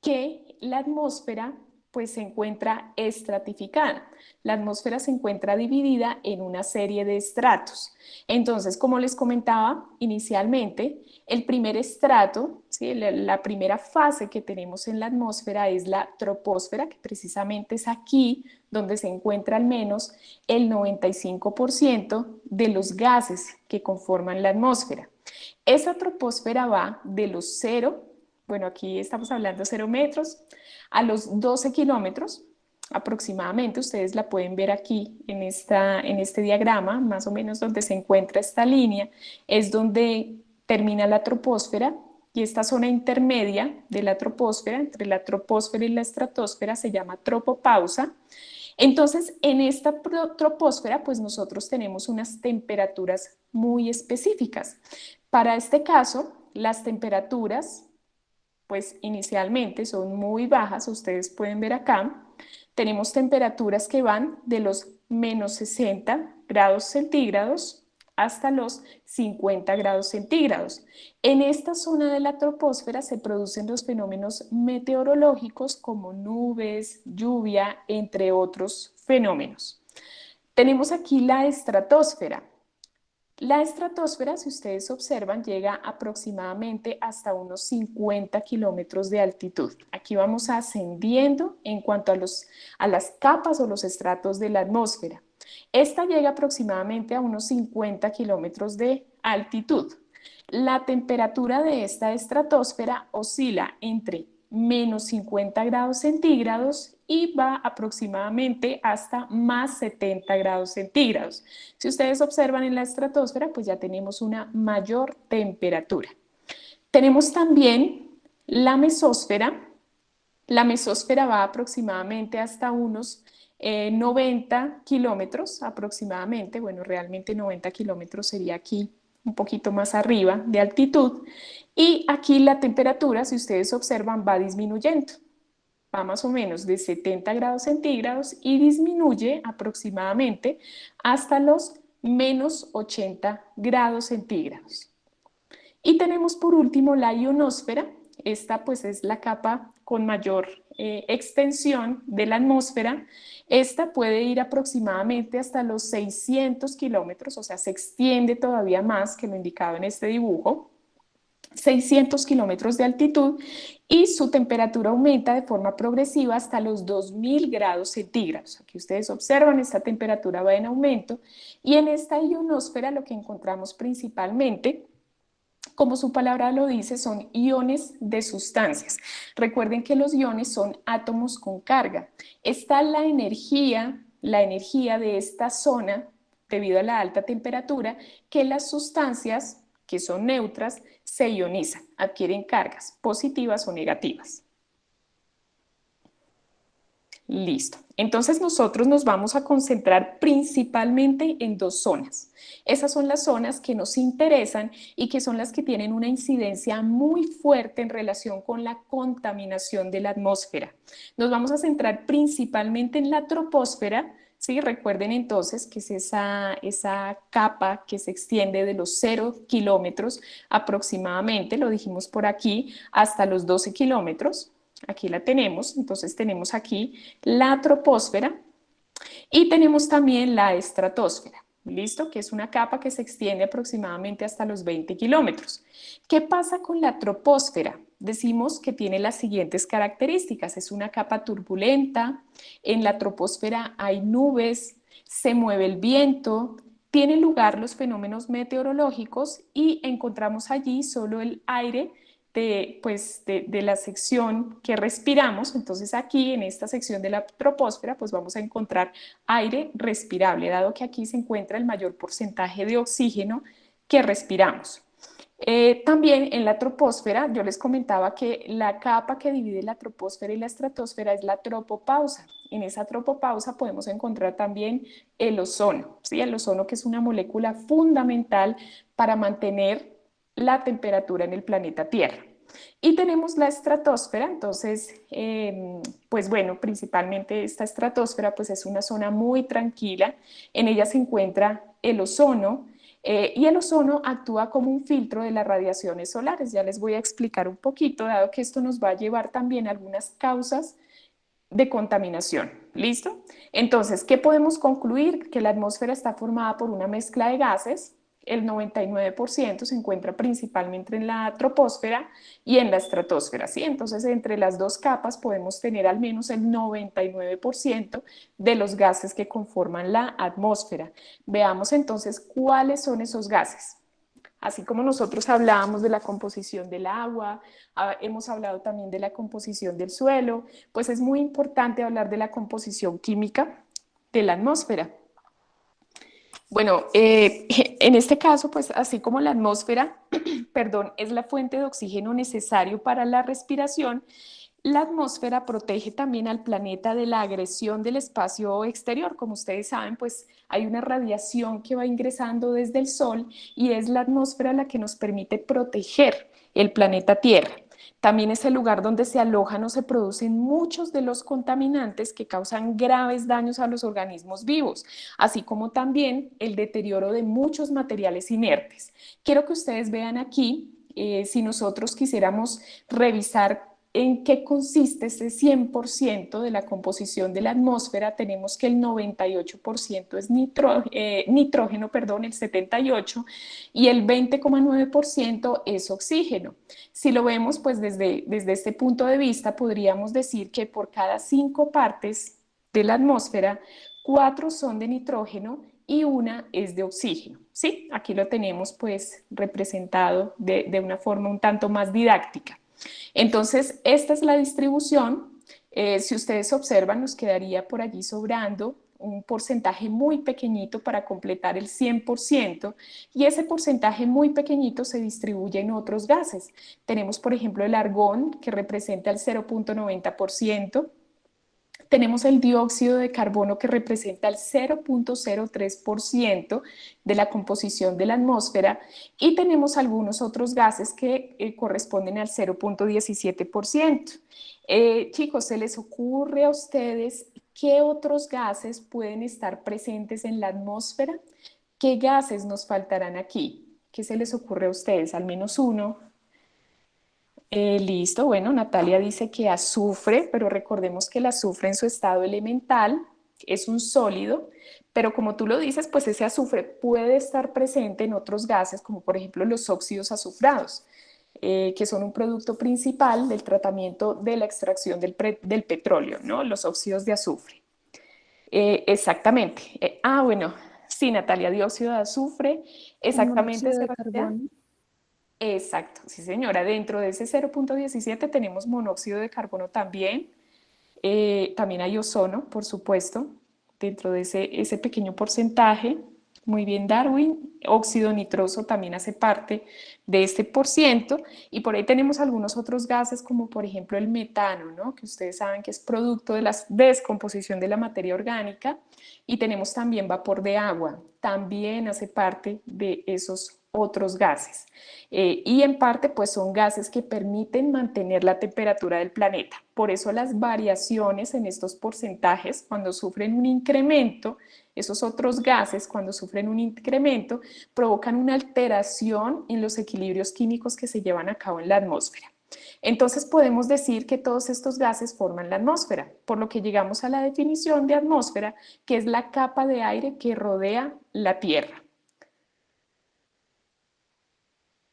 que la atmósfera pues se encuentra estratificada. La atmósfera se encuentra dividida en una serie de estratos. Entonces, como les comentaba inicialmente, el primer estrato, ¿sí? La primera fase que tenemos en la atmósfera es la troposfera, que precisamente es aquí donde se encuentra al menos el 95% de los gases que conforman la atmósfera. Esa troposfera va de los 0, bueno, aquí estamos hablando de 0 metros, a los 12 kilómetros aproximadamente. Ustedes la pueden ver aquí en este diagrama, más o menos donde se encuentra esta línea, es donde termina la troposfera, y esta zona intermedia de la troposfera, entre la troposfera y la estratosfera, se llama tropopausa. Entonces, en esta troposfera, pues nosotros tenemos unas temperaturas muy específicas. Para este caso, las temperaturas, pues inicialmente son muy bajas, ustedes pueden ver acá. Tenemos temperaturas que van de los menos 60 grados centígrados hasta los 50 grados centígrados. En esta zona de la troposfera se producen los fenómenos meteorológicos como nubes, lluvia, entre otros fenómenos. Tenemos aquí la estratosfera. La estratosfera, si ustedes observan, llega aproximadamente hasta unos 50 kilómetros de altitud. Aquí vamos ascendiendo en cuanto a las capas o los estratos de la atmósfera. Esta llega aproximadamente a unos 50 kilómetros de altitud. La temperatura de esta estratosfera oscila entre menos 50 grados centígrados y va aproximadamente hasta más 70 grados centígrados. Si ustedes observan en la estratosfera, pues ya tenemos una mayor temperatura. Tenemos también la mesósfera. La mesósfera va aproximadamente hasta unos 90 kilómetros aproximadamente. Bueno, realmente 90 kilómetros sería aquí un poquito más arriba de altitud. Y aquí la temperatura, si ustedes observan, va disminuyendo. Va más o menos de 70 grados centígrados y disminuye aproximadamente hasta los menos 80 grados centígrados. Y tenemos por último la ionosfera. Esta pues es la capa con mayor extensión de la atmósfera. Esta puede ir aproximadamente hasta los 600 kilómetros, o sea, se extiende todavía más que lo indicado en este dibujo. 600 kilómetros de altitud, y su temperatura aumenta de forma progresiva hasta los 2000 grados centígrados. Aquí ustedes observan, esta temperatura va en aumento, y en esta ionosfera lo que encontramos principalmente, como su palabra lo dice, son iones de sustancias. Recuerden que los iones son átomos con carga. Está la energía de esta zona, debido a la alta temperatura, que las sustancias que son neutras, se ionizan, adquieren cargas positivas o negativas. Listo. Entonces nosotros nos vamos a concentrar principalmente en dos zonas. Esas son las zonas que nos interesan y que son las que tienen una incidencia muy fuerte en relación con la contaminación de la atmósfera. Nos vamos a centrar principalmente en la troposfera. Sí, recuerden entonces que es esa capa que se extiende de los 0 kilómetros aproximadamente, lo dijimos por aquí, hasta los 12 kilómetros. Aquí la tenemos, entonces tenemos aquí la troposfera y tenemos también la estratosfera, ¿listo? Que es una capa que se extiende aproximadamente hasta los 20 kilómetros. ¿Qué pasa con la troposfera? Decimos que tiene las siguientes características. Es una capa turbulenta, en la troposfera hay nubes, se mueve el viento, tienen lugar los fenómenos meteorológicos y encontramos allí solo el aire de la sección que respiramos. Entonces aquí en esta sección de la troposfera pues vamos a encontrar aire respirable, dado que aquí se encuentra el mayor porcentaje de oxígeno que respiramos. También en la troposfera, yo les comentaba que la capa que divide la troposfera y la estratosfera es la tropopausa. En esa tropopausa podemos encontrar también el ozono, ¿sí? El ozono, que es una molécula fundamental para mantener la temperatura en el planeta Tierra. Y tenemos la estratosfera. Entonces, pues bueno, principalmente esta estratosfera pues es una zona muy tranquila. En ella se encuentra el ozono, y el ozono actúa como un filtro de las radiaciones solares. Ya les voy a explicar un poquito, dado que esto nos va a llevar también a algunas causas de contaminación. ¿Listo? Entonces, ¿qué podemos concluir? Que la atmósfera está formada por una mezcla de gases. El 99% se encuentra principalmente en la troposfera y en la estratosfera, ¿sí? Entonces, entre las dos capas podemos tener al menos el 99% de los gases que conforman la atmósfera. Veamos entonces cuáles son esos gases. Así como nosotros hablábamos de la composición del agua, hemos hablado también de la composición del suelo, pues es muy importante hablar de la composición química de la atmósfera. Bueno, en este caso, pues así como la atmósfera, perdón, es la fuente de oxígeno necesario para la respiración, la atmósfera protege también al planeta de la agresión del espacio exterior. Como ustedes saben, pues hay una radiación que va ingresando desde el Sol y es la atmósfera la que nos permite proteger el planeta Tierra. También es el lugar donde se alojan o se producen muchos de los contaminantes que causan graves daños a los organismos vivos, así como también el deterioro de muchos materiales inertes. Quiero que ustedes vean aquí, si nosotros quisiéramos revisar en qué consiste ese 100% de la composición de la atmósfera, tenemos que el 98% es nitrógeno, perdón, el 78%, y el 20,9% es oxígeno. Si lo vemos pues desde este punto de vista, podríamos decir que por cada 5 partes de la atmósfera, 4 son de nitrógeno y una es de oxígeno. Sí, aquí lo tenemos pues representado de una forma un tanto más didáctica. Entonces, esta es la distribución. Si ustedes observan, nos quedaría por allí sobrando un porcentaje muy pequeñito para completar el 100%, y ese porcentaje muy pequeñito se distribuye en otros gases. Tenemos, por ejemplo, el argón, que representa el 0,90%. Tenemos el dióxido de carbono, que representa el 0,03% de la composición de la atmósfera, y tenemos algunos otros gases que corresponden al 0,17%. Chicos, ¿se les ocurre a ustedes qué otros gases pueden estar presentes en la atmósfera? ¿Qué gases nos faltarán aquí? ¿Qué se les ocurre a ustedes? Al menos uno. Listo, bueno, Natalia dice que azufre, pero recordemos que el azufre en su estado elemental es un sólido, pero como tú lo dices, pues ese azufre puede estar presente en otros gases, como por ejemplo los óxidos azufrados, que son un producto principal del tratamiento de la extracción del petróleo, ¿no? Los óxidos de azufre. Exactamente. Bueno, sí, Natalia, dióxido de azufre, Un exactamente, monóxido de Sebastián. carbono. Exacto, sí señora. Dentro de ese 0,17 tenemos monóxido de carbono también. También hay ozono, por supuesto, dentro de ese pequeño porcentaje. Muy bien, Darwin. Óxido nitroso también hace parte de este por ciento. Y por ahí tenemos algunos otros gases, como por ejemplo el metano, ¿no? Que ustedes saben que es producto de la descomposición de la materia orgánica. Y tenemos también vapor de agua, también hace parte de esos otros gases. Y en parte, pues son gases que permiten mantener la temperatura del planeta. Por eso las variaciones en estos porcentajes, cuando sufren un incremento, esos otros gases, cuando sufren un incremento, provocan una alteración en los equilibrios químicos que se llevan a cabo en la atmósfera. Entonces podemos decir que todos estos gases forman la atmósfera, por lo que llegamos a la definición de atmósfera, que es la capa de aire que rodea la Tierra.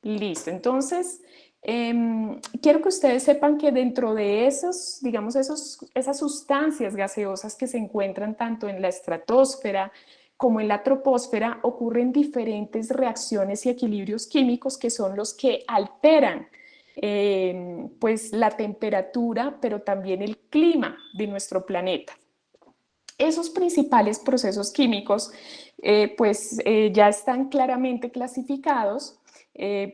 Listo, entonces quiero que ustedes sepan que dentro de esos, digamos, esas sustancias gaseosas que se encuentran tanto en la estratosfera como en la troposfera, ocurren diferentes reacciones y equilibrios químicos que son los que alteran pues la temperatura, pero también el clima de nuestro planeta. Esos principales procesos químicos ya están claramente clasificados,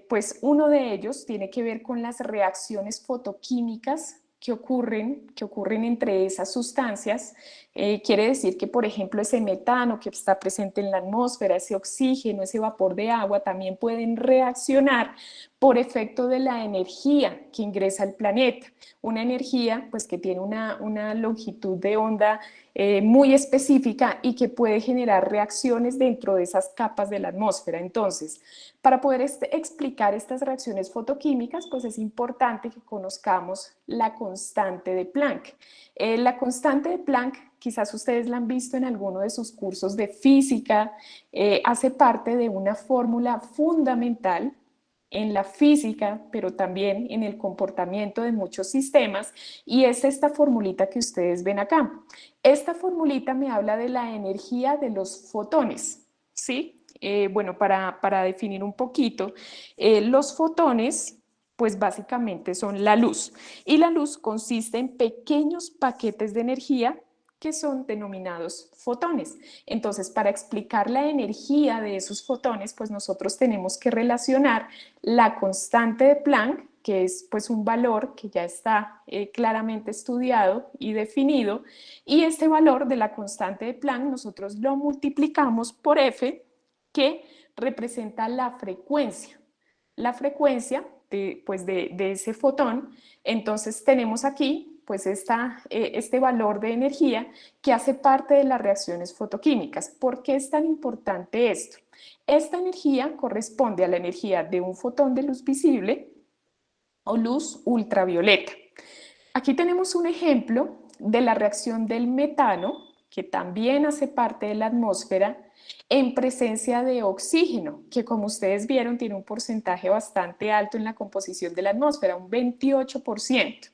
pues uno de ellos tiene que ver con las reacciones fotoquímicas que ocurren entre esas sustancias. Quiere decir que, por ejemplo, ese metano que está presente en la atmósfera, ese oxígeno, ese vapor de agua, también pueden reaccionar por efecto de la energía que ingresa al planeta. Una energía pues, que tiene una longitud de onda muy específica y que puede generar reacciones dentro de esas capas de la atmósfera. Entonces, para poder explicar estas reacciones fotoquímicas, pues es importante que conozcamos la constante de Planck. La constante de Planck, quizás ustedes la han visto en alguno de sus cursos de física, hace parte de una fórmula fundamental en la física, pero también en el comportamiento de muchos sistemas, y es esta formulita que ustedes ven acá. Esta formulita me habla de la energía de los fotones, ¿sí? Bueno, para definir un poquito, los fotones, pues básicamente son la luz, y la luz consiste en pequeños paquetes de energía que son denominados fotones. Entonces, para explicar la energía de esos fotones, pues nosotros tenemos que relacionar la constante de Planck, que es pues un valor que ya está claramente estudiado y definido, y este valor de la constante de Planck nosotros lo multiplicamos por F, que representa la frecuencia de ese fotón. Entonces tenemos aquí pues este valor de energía que hace parte de las reacciones fotoquímicas. ¿Por qué es tan importante esto? Esta energía corresponde a la energía de un fotón de luz visible o luz ultravioleta. Aquí tenemos un ejemplo de la reacción del metano, que también hace parte de la atmósfera, en presencia de oxígeno, que como ustedes vieron tiene un porcentaje bastante alto en la composición de la atmósfera, un 28%.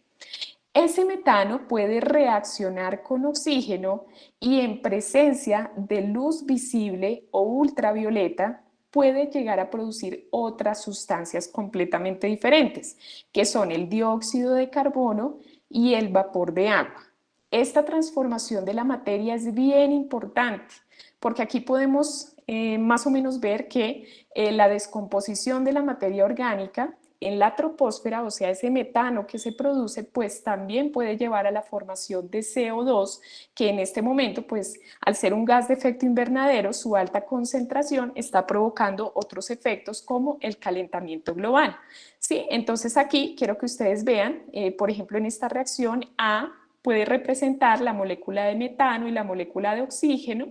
Ese metano puede reaccionar con oxígeno y en presencia de luz visible o ultravioleta puede llegar a producir otras sustancias completamente diferentes, que son el dióxido de carbono y el vapor de agua. Esta transformación de la materia es bien importante porque aquí podemos más o menos ver que la descomposición de la materia orgánica en la troposfera, o sea, ese metano que se produce, pues también puede llevar a la formación de CO2, que en este momento, pues al ser un gas de efecto invernadero, su alta concentración está provocando otros efectos como el calentamiento global. ¿Sí? Entonces aquí quiero que ustedes vean, por ejemplo, en esta reacción A puede representar la molécula de metano y la molécula de oxígeno.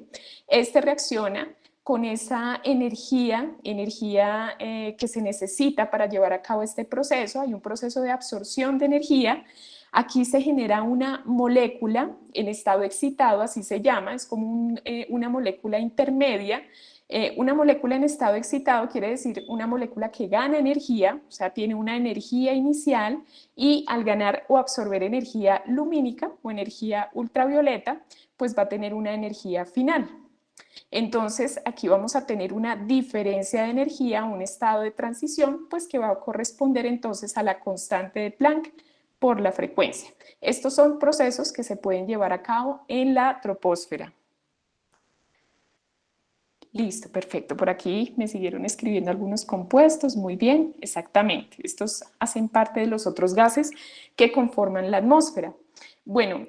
Este reacciona con esa energía que se necesita para llevar a cabo este proceso. Hay un proceso de absorción de energía. Aquí se genera una molécula en estado excitado, así se llama, es como una molécula intermedia. Una molécula en estado excitado quiere decir una molécula que gana energía, o sea, tiene una energía inicial y al ganar o absorber energía lumínica o energía ultravioleta, pues va a tener una energía final. Entonces, aquí vamos a tener una diferencia de energía, un estado de transición, pues que va a corresponder entonces a la constante de Planck por la frecuencia. Estos son procesos que se pueden llevar a cabo en la troposfera. Listo, perfecto. Por aquí me siguieron escribiendo algunos compuestos. Muy bien, exactamente. Estos hacen parte de los otros gases que conforman la atmósfera. Bueno,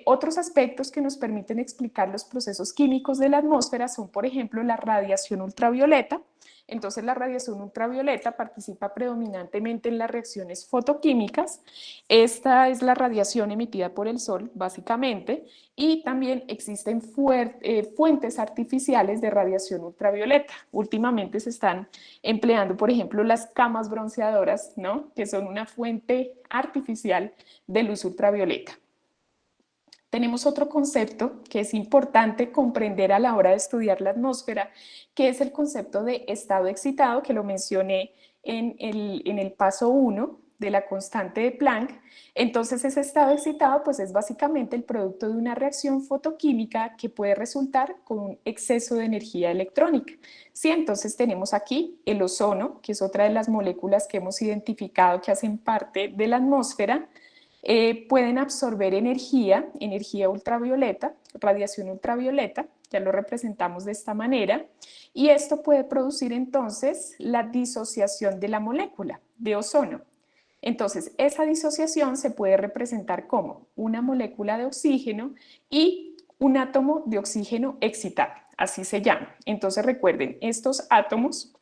otros aspectos que nos permiten explicar los procesos químicos de la atmósfera son, por ejemplo, la radiación ultravioleta. Entonces, la radiación ultravioleta participa predominantemente en las reacciones fotoquímicas. Esta es la radiación emitida por el Sol, básicamente, y también existen fuentes artificiales de radiación ultravioleta. Últimamente se están empleando, por ejemplo, las camas bronceadoras, ¿no? Que son una fuente artificial de luz ultravioleta. Tenemos otro concepto que es importante comprender a la hora de estudiar la atmósfera, que es el concepto de estado excitado, que lo mencioné en el paso 1 de la constante de Planck. Entonces, ese estado excitado pues, es básicamente el producto de una reacción fotoquímica que puede resultar con un exceso de energía electrónica. Sí, entonces tenemos aquí el ozono, que es otra de las moléculas que hemos identificado que hacen parte de la atmósfera. Pueden absorber energía, energía ultravioleta, radiación ultravioleta, ya lo representamos de esta manera, y esto puede producir entonces la disociación de la molécula de ozono. Entonces, esa disociación se puede representar como una molécula de oxígeno y un átomo de oxígeno excitado, así se llama. Entonces, recuerden, estos átomos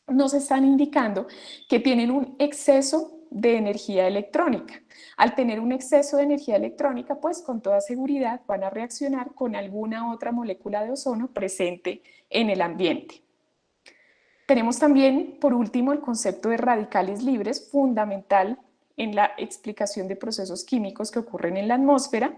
nos están indicando que tienen un exceso de energía electrónica. Al tener un exceso de energía electrónica, pues con toda seguridad van a reaccionar con alguna otra molécula de ozono presente en el ambiente. Tenemos también, por último, el concepto de radicales libres, fundamental en la explicación de procesos químicos que ocurren en la atmósfera.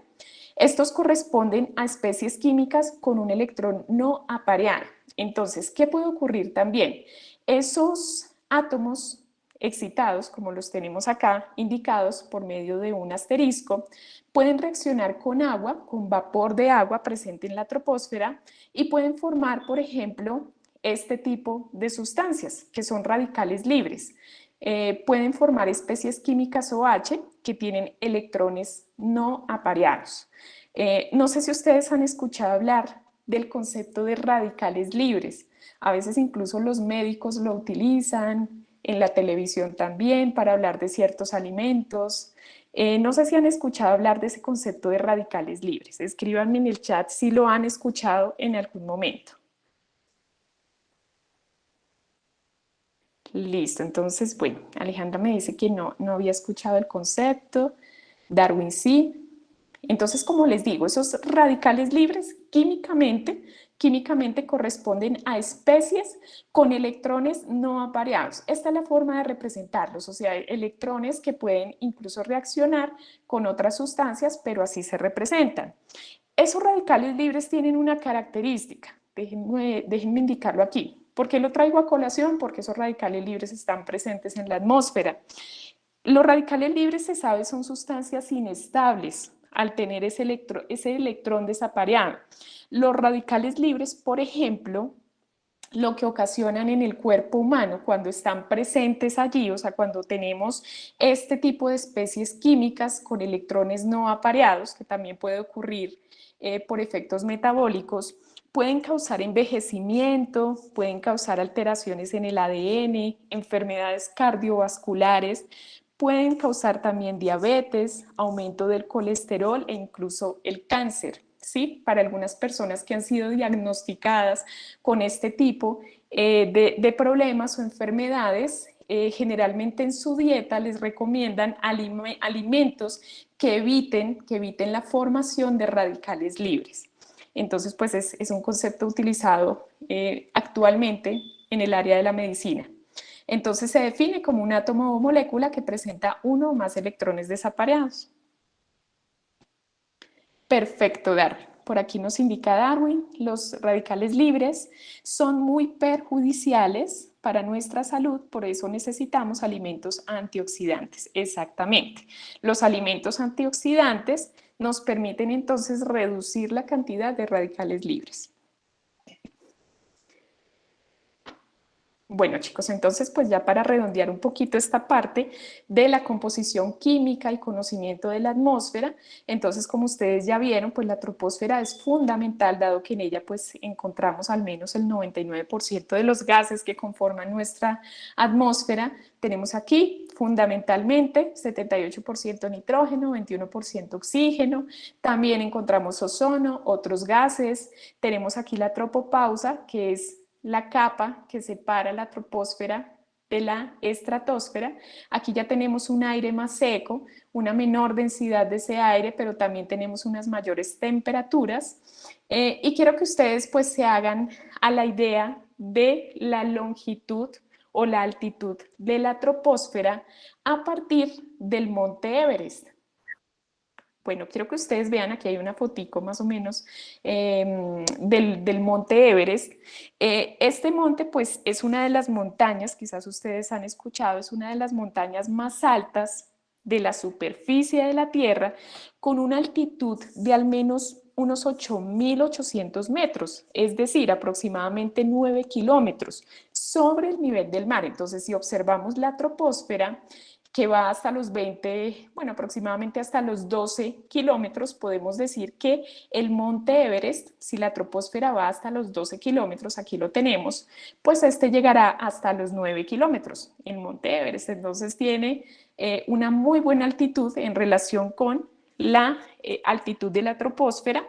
Estos corresponden a especies químicas con un electrón no apareado. Entonces, ¿qué puede ocurrir también? Esos átomos excitados, como los tenemos acá indicados por medio de un asterisco, pueden reaccionar con agua, con vapor de agua presente en la troposfera y pueden formar, por ejemplo, este tipo de sustancias, que son radicales libres. Pueden formar especies químicas OH que tienen electrones no apareados. No sé si ustedes han escuchado hablar del concepto de radicales libres. A veces incluso los médicos lo utilizan, en la televisión también, para hablar de ciertos alimentos. No sé si han escuchado hablar de ese concepto de radicales libres. Escríbanme en el chat si lo han escuchado en algún momento. Listo, entonces, bueno, Alejandra me dice que no había escuchado el concepto, Darwin sí. Entonces, como les digo, esos radicales libres químicamente corresponden a especies con electrones no apareados. Esta es la forma de representarlos, o sea, electrones que pueden incluso reaccionar con otras sustancias, pero así se representan. Esos radicales libres tienen una característica, déjenme indicarlo aquí. ¿Por qué lo traigo a colación? Porque esos radicales libres están presentes en la atmósfera. Los radicales libres, se sabe, son sustancias inestables al tener ese electrón desapareado. Los radicales libres, por ejemplo, lo que ocasionan en el cuerpo humano cuando están presentes allí, o sea, cuando tenemos este tipo de especies químicas con electrones no apareados, que también puede ocurrir por efectos metabólicos, pueden causar envejecimiento, pueden causar alteraciones en el ADN, enfermedades cardiovasculares, pueden causar también diabetes, aumento del colesterol e incluso el cáncer. ¿Sí? Para algunas personas que han sido diagnosticadas con este tipo de problemas o enfermedades, generalmente en su dieta les recomiendan alimentos que eviten la formación de radicales libres. Entonces, pues es un concepto utilizado actualmente en el área de la medicina. Entonces se define como un átomo o molécula que presenta uno o más electrones desapareados. Perfecto, Darwin. Por aquí nos indica Darwin, los radicales libres son muy perjudiciales para nuestra salud, por eso necesitamos alimentos antioxidantes. Exactamente. Los alimentos antioxidantes nos permiten entonces reducir la cantidad de radicales libres. Bueno, chicos, entonces pues ya para redondear un poquito esta parte de la composición química y conocimiento de la atmósfera, entonces como ustedes ya vieron, pues la troposfera es fundamental dado que en ella pues encontramos al menos el 99% de los gases que conforman nuestra atmósfera. Tenemos aquí fundamentalmente 78% nitrógeno, 21% oxígeno, también encontramos ozono, otros gases, tenemos aquí la tropopausa, que es la capa que separa la troposfera de la estratosfera. Aquí ya tenemos un aire más seco, una menor densidad de ese aire, pero también tenemos unas mayores temperaturas. Y quiero que ustedes pues se hagan a la idea de la longitud o la altitud de la troposfera a partir del monte Everest. Bueno, quiero que ustedes vean, aquí hay una fotico más o menos del monte Everest. Este monte pues es una de las montañas, quizás ustedes han escuchado, es una de las montañas más altas de la superficie de la Tierra, con una altitud de al menos unos 8.800 metros, es decir, aproximadamente 9 kilómetros sobre el nivel del mar. Entonces, si observamos la troposfera, que va hasta los 20, bueno, aproximadamente hasta los 12 kilómetros, podemos decir que el monte Everest, si la troposfera va hasta los 12 kilómetros, aquí lo tenemos, pues este llegará hasta los 9 kilómetros, el monte Everest. Entonces tiene una muy buena altitud en relación con la altitud de la troposfera.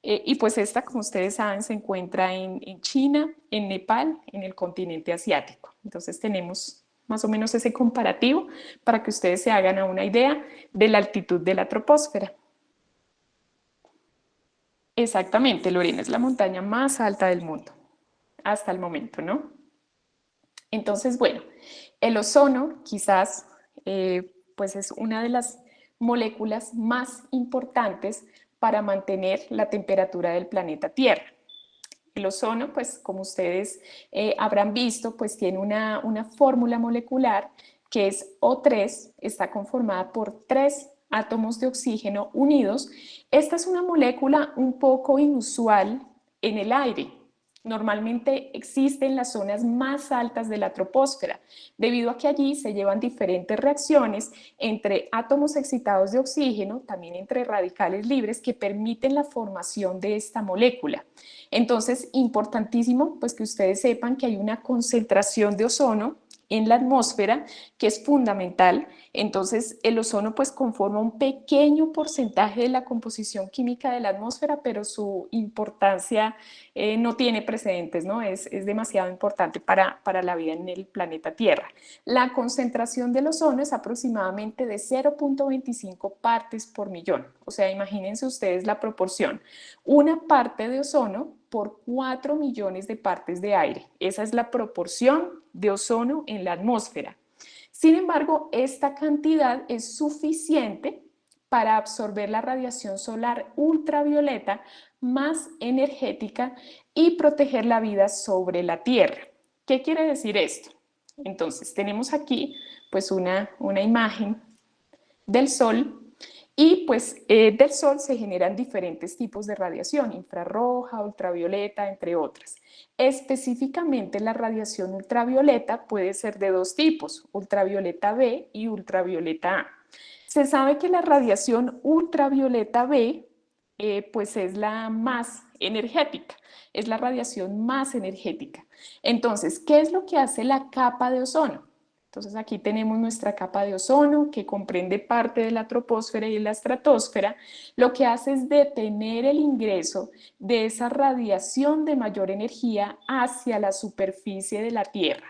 Y pues esta, como ustedes saben, se encuentra en China, en Nepal, en el continente asiático. Entonces tenemos más o menos ese comparativo para que ustedes se hagan a una idea de la altitud de la troposfera. Exactamente, Lorena, es la montaña más alta del mundo, hasta el momento, ¿no? Entonces, bueno, el ozono quizás pues es una de las moléculas más importantes para mantener la temperatura del planeta Tierra. El ozono, pues como ustedes habrán visto, pues tiene una fórmula molecular que es O3, está conformada por 3 átomos de oxígeno unidos. Esta es una molécula un poco inusual en el aire. Normalmente existe en las zonas más altas de la troposfera, debido a que allí se llevan diferentes reacciones entre átomos excitados de oxígeno, también entre radicales libres que permiten la formación de esta molécula. Entonces, importantísimo pues que ustedes sepan que hay una concentración de ozono en la atmósfera que es fundamental. Entonces, el ozono pues conforma un pequeño porcentaje de la composición química de la atmósfera, pero su importancia no tiene precedentes, ¿no? Es demasiado importante para la vida en el planeta Tierra. La concentración del ozono es aproximadamente de 0.25 partes por millón. O sea, imagínense ustedes la proporción. Una parte de ozono por 4 millones de partes de aire. Esa es la proporción de ozono en la atmósfera. Sin embargo, esta cantidad es suficiente para absorber la radiación solar ultravioleta más energética y proteger la vida sobre la Tierra. ¿Qué quiere decir esto? Entonces, tenemos aquí pues una imagen del Sol y pues del Sol se generan diferentes tipos de radiación, infrarroja, ultravioleta, entre otras. Específicamente la radiación ultravioleta puede ser de dos tipos, ultravioleta B y ultravioleta A. Se sabe que la radiación ultravioleta B pues es la más energética, es la radiación más energética. Entonces, ¿qué es lo que hace la capa de ozono? Entonces aquí tenemos nuestra capa de ozono que comprende parte de la troposfera y la estratosfera. Lo que hace es detener el ingreso de esa radiación de mayor energía hacia la superficie de la Tierra.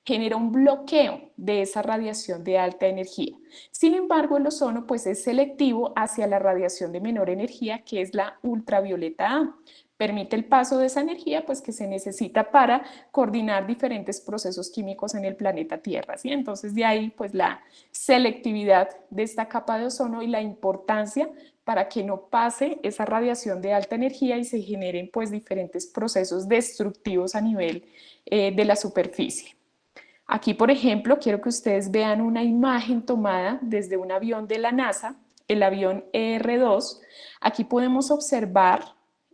Genera un bloqueo de esa radiación de alta energía. Sin embargo, el ozono pues es selectivo hacia la radiación de menor energía, que es la ultravioleta A. Permite el paso de esa energía pues, que se necesita para coordinar diferentes procesos químicos en el planeta Tierra. ¿Sí? Entonces, de ahí pues, la selectividad de esta capa de ozono y la importancia para que no pase esa radiación de alta energía y se generen pues, diferentes procesos destructivos a nivel de la superficie. Aquí, por ejemplo, quiero que ustedes vean una imagen tomada desde un avión de la NASA, el avión ER-2. Aquí podemos observar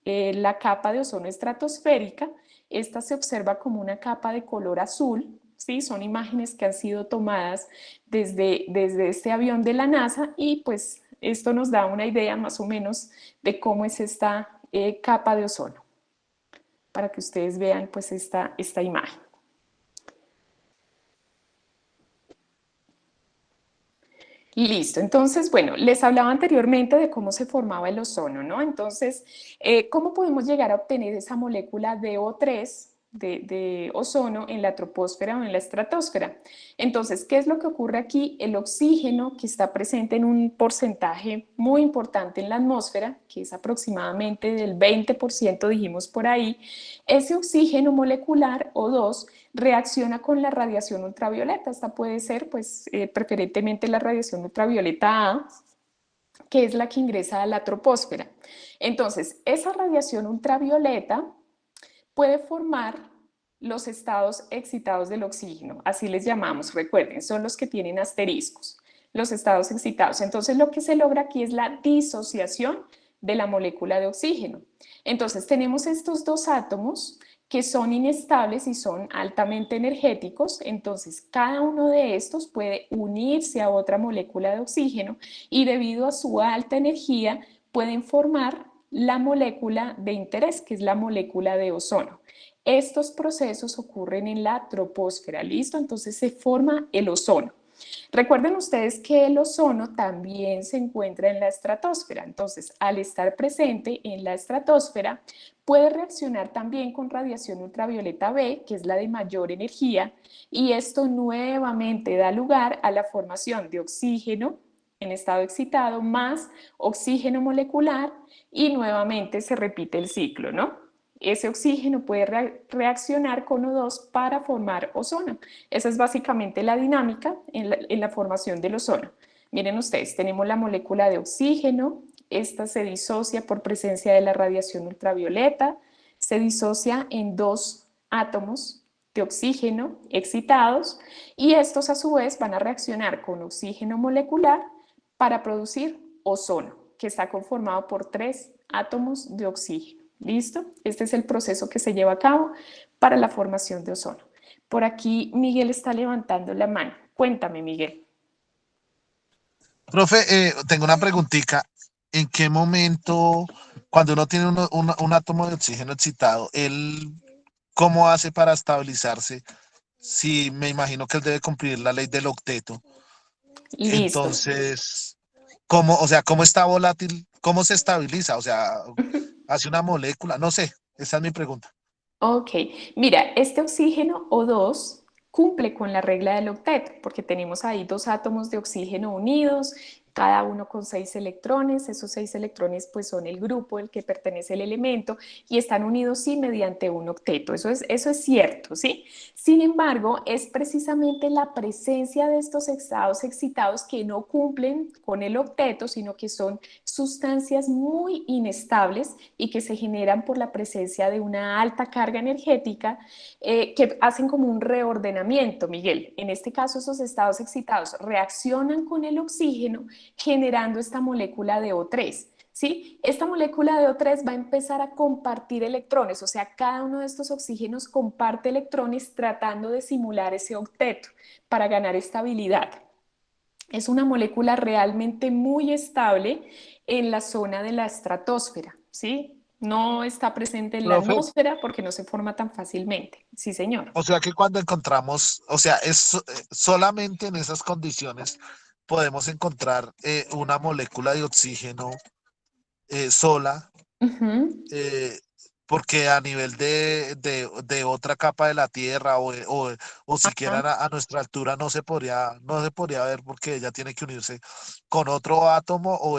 la capa de ozono estratosférica esta se observa como una capa de color azul, ¿sí? Son imágenes que han sido tomadas desde este avión de la NASA y pues esto nos da una idea más o menos de cómo es esta capa de ozono, para que ustedes vean pues esta imagen. Listo, entonces, bueno, les hablaba anteriormente de cómo se formaba el ozono, ¿no? Entonces, ¿cómo podemos llegar a obtener esa molécula de O3 de ozono en la troposfera o en la estratosfera? Entonces, ¿qué es lo que ocurre aquí? El oxígeno, que está presente en un porcentaje muy importante en la atmósfera, que es aproximadamente del 20%, dijimos por ahí, ese oxígeno molecular O2 reacciona con la radiación ultravioleta. Esta puede ser, pues, preferentemente la radiación ultravioleta A, que es la que ingresa a la troposfera. Entonces, esa radiación ultravioleta puede formar los estados excitados del oxígeno, así les llamamos, recuerden, son los que tienen asteriscos, los estados excitados. Entonces, lo que se logra aquí es la disociación de la molécula de oxígeno. Entonces, tenemos estos dos átomos que son inestables y son altamente energéticos, entonces cada uno de estos puede unirse a otra molécula de oxígeno y debido a su alta energía pueden formar la molécula de interés, que es la molécula de ozono. Estos procesos ocurren en la troposfera, ¿listo? Entonces se forma el ozono. Recuerden ustedes que el ozono también se encuentra en la estratosfera, entonces al estar presente en la estratosfera puede reaccionar también con radiación ultravioleta B, que es la de mayor energía, y esto nuevamente da lugar a la formación de oxígeno en estado excitado más oxígeno molecular y nuevamente se repite el ciclo, ¿no? Ese oxígeno puede reaccionar con O2 para formar ozono. Esa es básicamente la dinámica en la formación del ozono. Miren ustedes, tenemos la molécula de oxígeno, esta se disocia por presencia de la radiación ultravioleta, se disocia en dos átomos de oxígeno excitados y estos a su vez van a reaccionar con oxígeno molecular para producir ozono, que está conformado por tres átomos de oxígeno. ¿Listo? Este es el proceso que se lleva a cabo para la formación de ozono. Por aquí Miguel está levantando la mano. Cuéntame, Miguel. Profe, tengo una preguntita. ¿En qué momento, cuando uno tiene un átomo de oxígeno excitado, él cómo hace para estabilizarse? Si me imagino que él debe cumplir la ley del octeto. Listo. Entonces, ¿cómo, o sea, cómo está volátil? ¿Cómo se estabiliza? O sea, hace una molécula, no sé. Esa es mi pregunta. Ok, mira, este oxígeno O2 cumple con la regla del octeto, porque tenemos ahí dos átomos de oxígeno unidos, cada uno con 6 electrones. Esos 6 electrones pues son el grupo al que pertenece el elemento y están unidos sí mediante un octeto. Eso es cierto, ¿sí? Sin embargo, es precisamente la presencia de estos estados excitados que no cumplen con el octeto, sino que son sustancias muy inestables y que se generan por la presencia de una alta carga energética que hacen como un reordenamiento, Miguel. En este caso, esos estados excitados reaccionan con el oxígeno generando esta molécula de O3. ¿Sí? Esta molécula de O3 va a empezar a compartir electrones, o sea, cada uno de estos oxígenos comparte electrones tratando de simular ese octeto para ganar estabilidad. Es una molécula realmente muy estable en la zona de la estratosfera, ¿sí? No está presente en la Profe, atmósfera porque no se forma tan fácilmente. Sí, señor. o sea que cuando encontramos, o sea, solamente en esas condiciones podemos encontrar una molécula de oxígeno sola, Ujú. eh, porque a nivel de otra capa de la Tierra o siquiera Ajá. a nuestra altura no se podría ver porque ella tiene que unirse con otro átomo o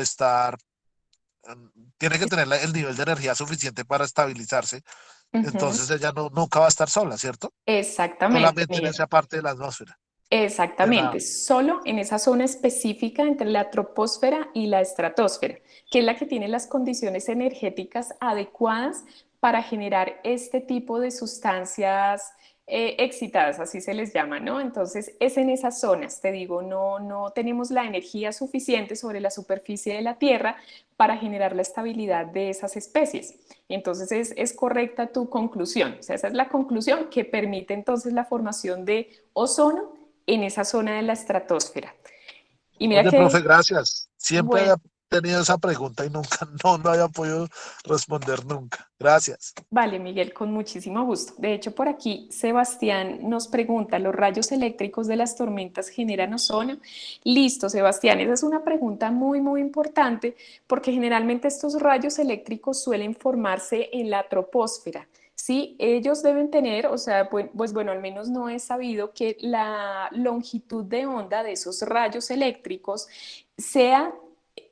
tiene que tener el nivel de energía suficiente para estabilizarse. Ujú. Entonces ella nunca va a estar sola, ¿cierto? Exactamente, Solamente en Miguel. esa parte de la atmósfera. De Exactamente, la, solo en esa zona específica entre la troposfera y la estratosfera, que es la que tiene las condiciones energéticas adecuadas para generar este tipo de sustancias excitadas, así se les llama, ¿no? Entonces es en esas zonas, te digo, no tenemos la energía suficiente sobre la superficie de la Tierra para generar la estabilidad de esas especies. Entonces es correcta tu conclusión, o sea, esa es la conclusión que permite entonces la formación de ozono en esa zona de la estratosfera. Y mira Oye, profe, que, gracias. Siempre bueno, había tenido esa pregunta y nunca, no había podido responder nunca. Gracias. vale, Miguel, con muchísimo gusto. De hecho, por aquí Sebastián nos pregunta, ¿los rayos eléctricos de las tormentas generan ozono? Listo, Sebastián, esa es una pregunta muy importante porque generalmente estos rayos eléctricos suelen formarse en la troposfera. Sí, ellos deben tener, o sea, pues bueno, al menos no he sabido que la longitud de onda de esos rayos eléctricos sea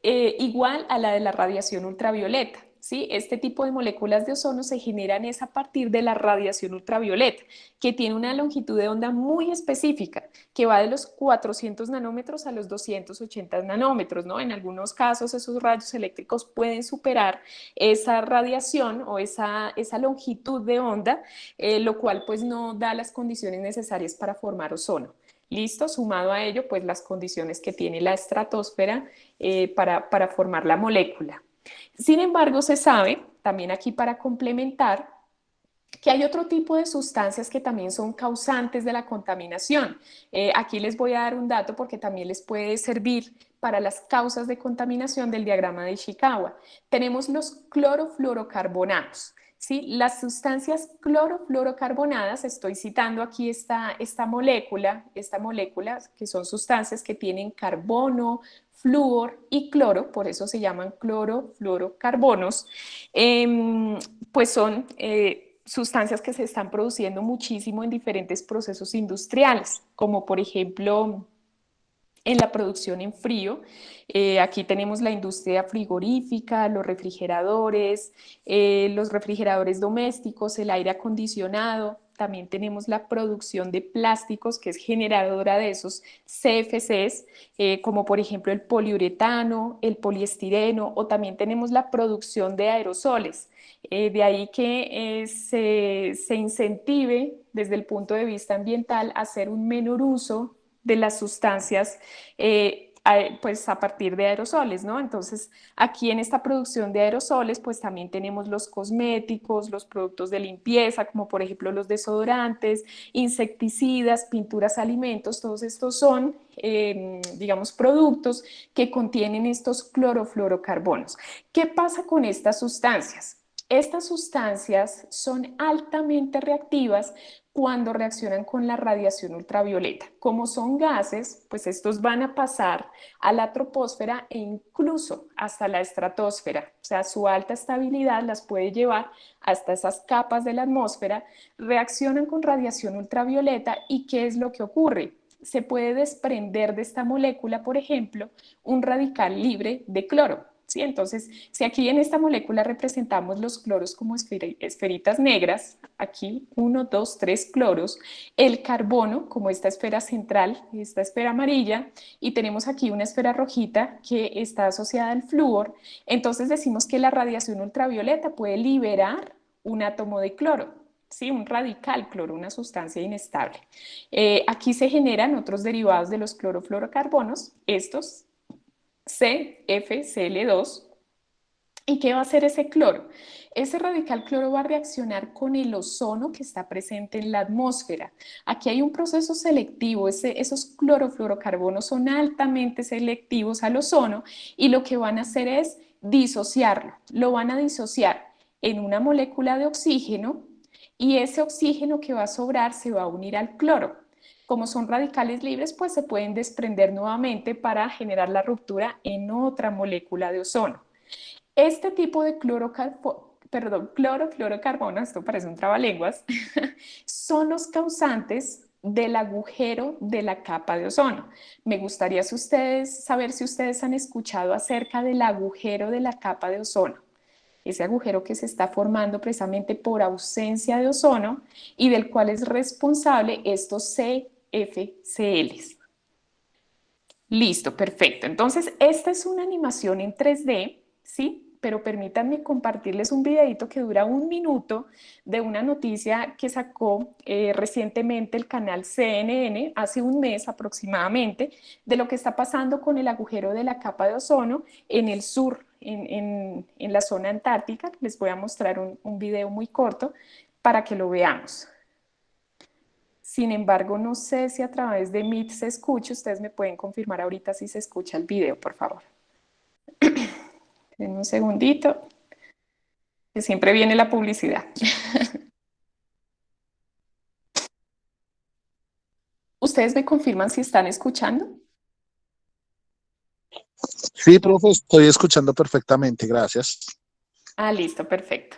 igual a la de la radiación ultravioleta. ¿Sí? Este tipo de moléculas de ozono se generan es a partir de la radiación ultravioleta, que tiene una longitud de onda muy específica, que va de los 400 nanómetros a los 280 nanómetros, ¿no? En algunos casos esos rayos eléctricos pueden superar esa radiación o esa longitud de onda, lo cual pues no da las condiciones necesarias para formar ozono. Listo, sumado a ello, pues las condiciones que tiene la estratosfera para formar la molécula. Sin embargo, se sabe, también aquí para complementar, que hay otro tipo de sustancias que también son causantes de la contaminación. Aquí les voy a dar un dato porque también les puede servir para las causas de contaminación del diagrama de Ishikawa. Tenemos los clorofluorocarbonatos. ¿Sí? Las sustancias clorofluorocarbonadas, estoy citando aquí esta molécula, que son sustancias que tienen carbono, flúor y cloro, por eso se llaman clorofluorocarbonos, pues son sustancias que se están produciendo muchísimo en diferentes procesos industriales, como por ejemplo en la producción en frío. Aquí tenemos la industria frigorífica, los refrigeradores domésticos, el aire acondicionado. También tenemos la producción de plásticos, que es generadora de esos CFCs, como por ejemplo el poliuretano, el poliestireno, o también tenemos la producción de aerosoles. De ahí que se incentive desde el punto de vista ambiental hacer un menor uso de las sustancias pues a partir de aerosoles, ¿no? Entonces, aquí en esta producción de aerosoles, pues también tenemos los cosméticos, los productos de limpieza, como por ejemplo los desodorantes, insecticidas, pinturas, alimentos, todos estos son, digamos, productos que contienen estos clorofluorocarbonos. ¿Qué pasa con estas sustancias? Estas sustancias son altamente reactivas cuando reaccionan con la radiación ultravioleta. Como son gases, pues estos van a pasar a la troposfera e incluso hasta la estratosfera. O sea, su alta estabilidad las puede llevar hasta esas capas de la atmósfera, reaccionan con radiación ultravioleta y ¿qué es lo que ocurre? Se puede desprender de esta molécula, por ejemplo, un radical libre de cloro. ¿Sí? Entonces, si aquí en esta molécula representamos los cloros como esferitas negras, aquí 1, 2, 3 cloros, el carbono como esta esfera central, esta esfera amarilla, y tenemos aquí una esfera rojita que está asociada al flúor, entonces decimos que la radiación ultravioleta puede liberar un átomo de cloro. ¿Sí? Un radical cloro, una sustancia inestable. Aquí se generan otros derivados de los clorofluorocarbonos, estos CFCl2. ¿Y qué va a hacer ese cloro? Ese radical cloro va a reaccionar con el ozono que está presente en la atmósfera. Aquí hay un proceso selectivo, esos clorofluorocarbonos son altamente selectivos al ozono y lo que van a hacer es disociarlo. Lo van a disociar en una molécula de oxígeno y ese oxígeno que va a sobrar se va a unir al cloro. Como son radicales libres, pues se pueden desprender nuevamente para generar la ruptura en otra molécula de ozono. Este tipo de clorofluorocarbono, esto parece un trabalenguas, son los causantes del agujero de la capa de ozono. Me gustaría saber si ustedes han escuchado acerca del agujero de la capa de ozono. Ese agujero que se está formando precisamente por ausencia de ozono y del cual es responsable estos CFCLs. Listo, perfecto. Entonces, esta es una animación en 3D, ¿sí? pero permítanme compartirles un videito que dura 1 minuto de una noticia que sacó recientemente el canal CNN hace un mes aproximadamente, de lo que está pasando con el agujero de la capa de ozono en el sur, en la zona antártica. Les voy a mostrar un video muy corto para que lo veamos. Sin embargo, no sé si a través de Meet se escucha. Ustedes me pueden confirmar ahorita si se escucha el video, por favor. En un segundito, que siempre viene la publicidad. ¿Ustedes me confirman si están escuchando? Sí, profe, estoy escuchando perfectamente, gracias. Ah, listo, perfecto.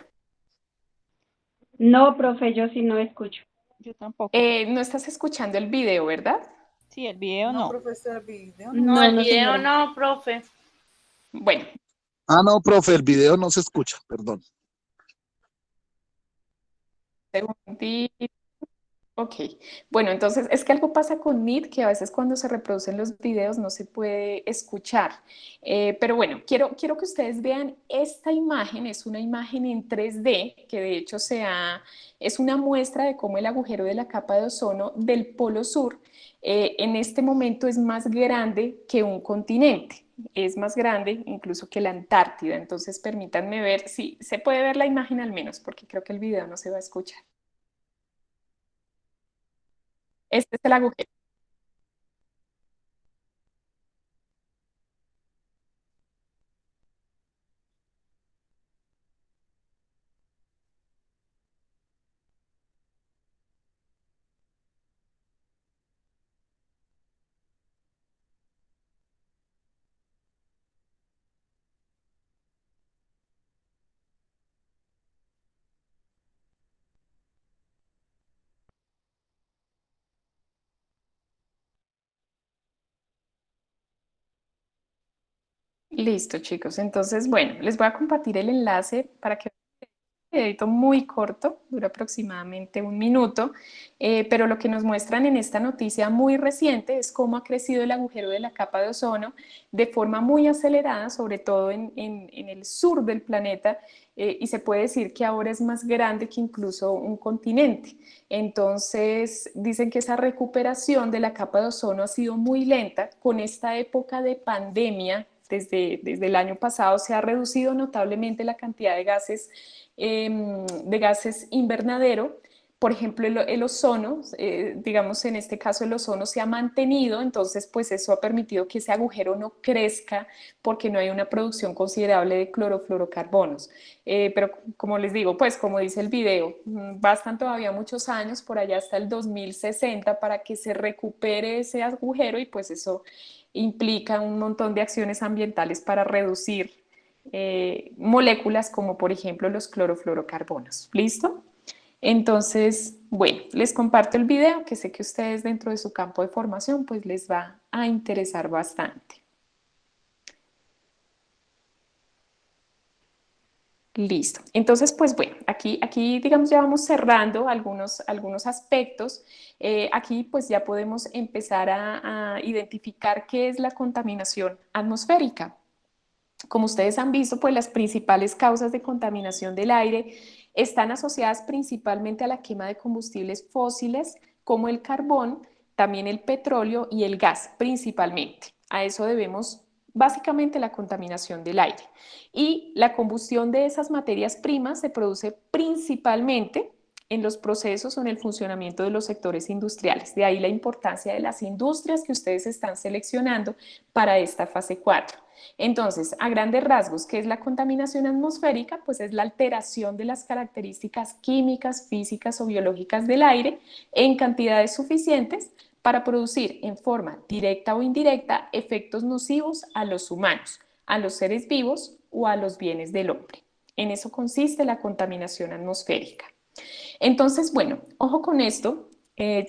No, profe, yo sí no escucho. Yo tampoco. No estás escuchando el video, ¿verdad? Sí, el video no. Profesor, el video No, el video señora. no, profe. Bueno, Ah, no, profe, el video no se escucha, perdón. segundito. Ok, bueno, entonces es que algo pasa con Meet que a veces cuando se reproducen los videos no se puede escuchar. Pero bueno, quiero que ustedes vean esta imagen, es una imagen en 3D que de hecho es una muestra de cómo el agujero de la capa de ozono del Polo Sur en este momento es más grande que un continente, es más grande incluso que la Antártida. Entonces permítanme ver si se puede ver la imagen al menos, porque creo que el video no se va a escuchar. Este es el agujero. Listo, chicos. Entonces, bueno, les voy a compartir el enlace para que vean un videito muy corto, dura aproximadamente 1 minuto, pero lo que nos muestran en esta noticia muy reciente es cómo ha crecido el agujero de la capa de ozono de forma muy acelerada, sobre todo en el sur del planeta, y se puede decir que ahora es más grande que incluso un continente. Entonces, dicen que esa recuperación de la capa de ozono ha sido muy lenta. Con esta época de pandemia, desde el año pasado, se ha reducido notablemente la cantidad de gases invernadero. Por ejemplo, el ozono, digamos en este caso el ozono se ha mantenido, entonces pues eso ha permitido que ese agujero no crezca porque no hay una producción considerable de clorofluorocarbonos. Pero como les digo, pues como dice el video, bastan todavía muchos años, por allá hasta el 2060 para que se recupere ese agujero y pues eso implica un montón de acciones ambientales para reducir moléculas como por ejemplo los clorofluorocarbonos. ¿Listo? Entonces, bueno, les comparto el video que sé que ustedes dentro de su campo de formación pues les va a interesar bastante. Listo. Entonces, pues bueno, aquí digamos ya vamos cerrando algunos aspectos. Aquí pues ya podemos empezar a identificar qué es la contaminación atmosférica. Como ustedes han visto, pues las principales causas de contaminación del aire están asociadas principalmente a la quema de combustibles fósiles como el carbón, también el petróleo y el gas principalmente. A eso debemos básicamente la contaminación del aire. Y la combustión de esas materias primas se produce principalmente en los procesos o en el funcionamiento de los sectores industriales. De ahí la importancia de las industrias que ustedes están seleccionando para esta fase 4. Entonces, a grandes rasgos, ¿qué es la contaminación atmosférica? Pues es la alteración de las características químicas, físicas o biológicas del aire en cantidades suficientes para producir en forma directa o indirecta efectos nocivos a los humanos, a los seres vivos o a los bienes del hombre. En eso consiste la contaminación atmosférica. Entonces, bueno, ojo con esto,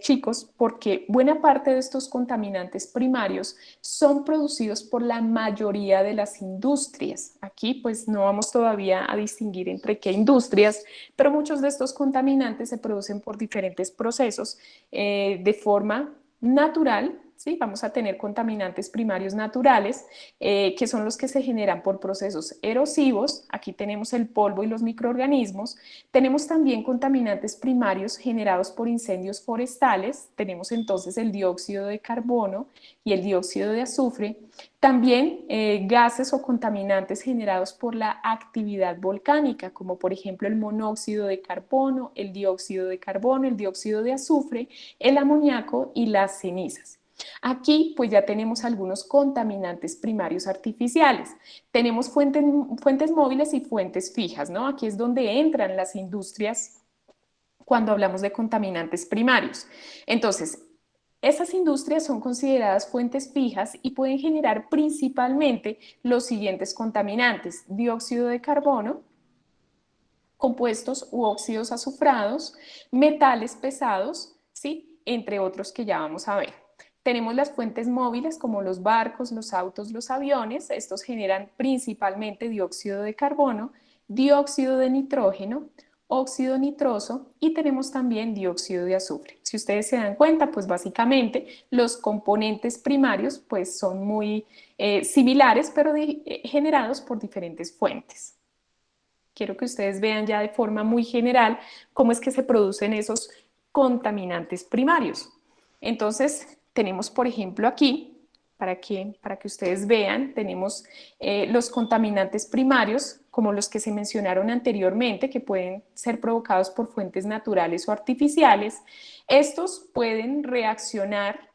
chicos, porque buena parte de estos contaminantes primarios son producidos por la mayoría de las industrias. Aquí pues no vamos todavía a distinguir entre qué industrias, pero muchos de estos contaminantes se producen por diferentes procesos de forma natural, ¿sí? Vamos a tener contaminantes primarios naturales, que son los que se generan por procesos erosivos. Aquí tenemos el polvo y los microorganismos. Tenemos también contaminantes primarios generados por incendios forestales. Tenemos entonces el dióxido de carbono y el dióxido de azufre. También gases o contaminantes generados por la actividad volcánica, como por ejemplo el monóxido de carbono, el dióxido de carbono, el dióxido de azufre, el amoníaco y las cenizas. Aquí pues ya tenemos algunos contaminantes primarios artificiales. Tenemos fuentes móviles y fuentes fijas, ¿no? Aquí es donde entran las industrias cuando hablamos de contaminantes primarios. Entonces, esas industrias son consideradas fuentes fijas y pueden generar principalmente los siguientes contaminantes: dióxido de carbono, compuestos u óxidos azufrados, metales pesados, ¿sí? Entre otros que ya vamos a ver. Tenemos las fuentes móviles como los barcos, los autos, los aviones. Estos generan principalmente dióxido de carbono, dióxido de nitrógeno, óxido nitroso y tenemos también dióxido de azufre. Si ustedes se dan cuenta, pues básicamente los componentes primarios pues son muy similares, pero generados por diferentes fuentes. Quiero que ustedes vean ya de forma muy general cómo es que se producen esos contaminantes primarios. Entonces, tenemos, por ejemplo, aquí, para que ustedes vean, tenemos los contaminantes primarios, como los que se mencionaron anteriormente, que pueden ser provocados por fuentes naturales o artificiales. Estos pueden reaccionar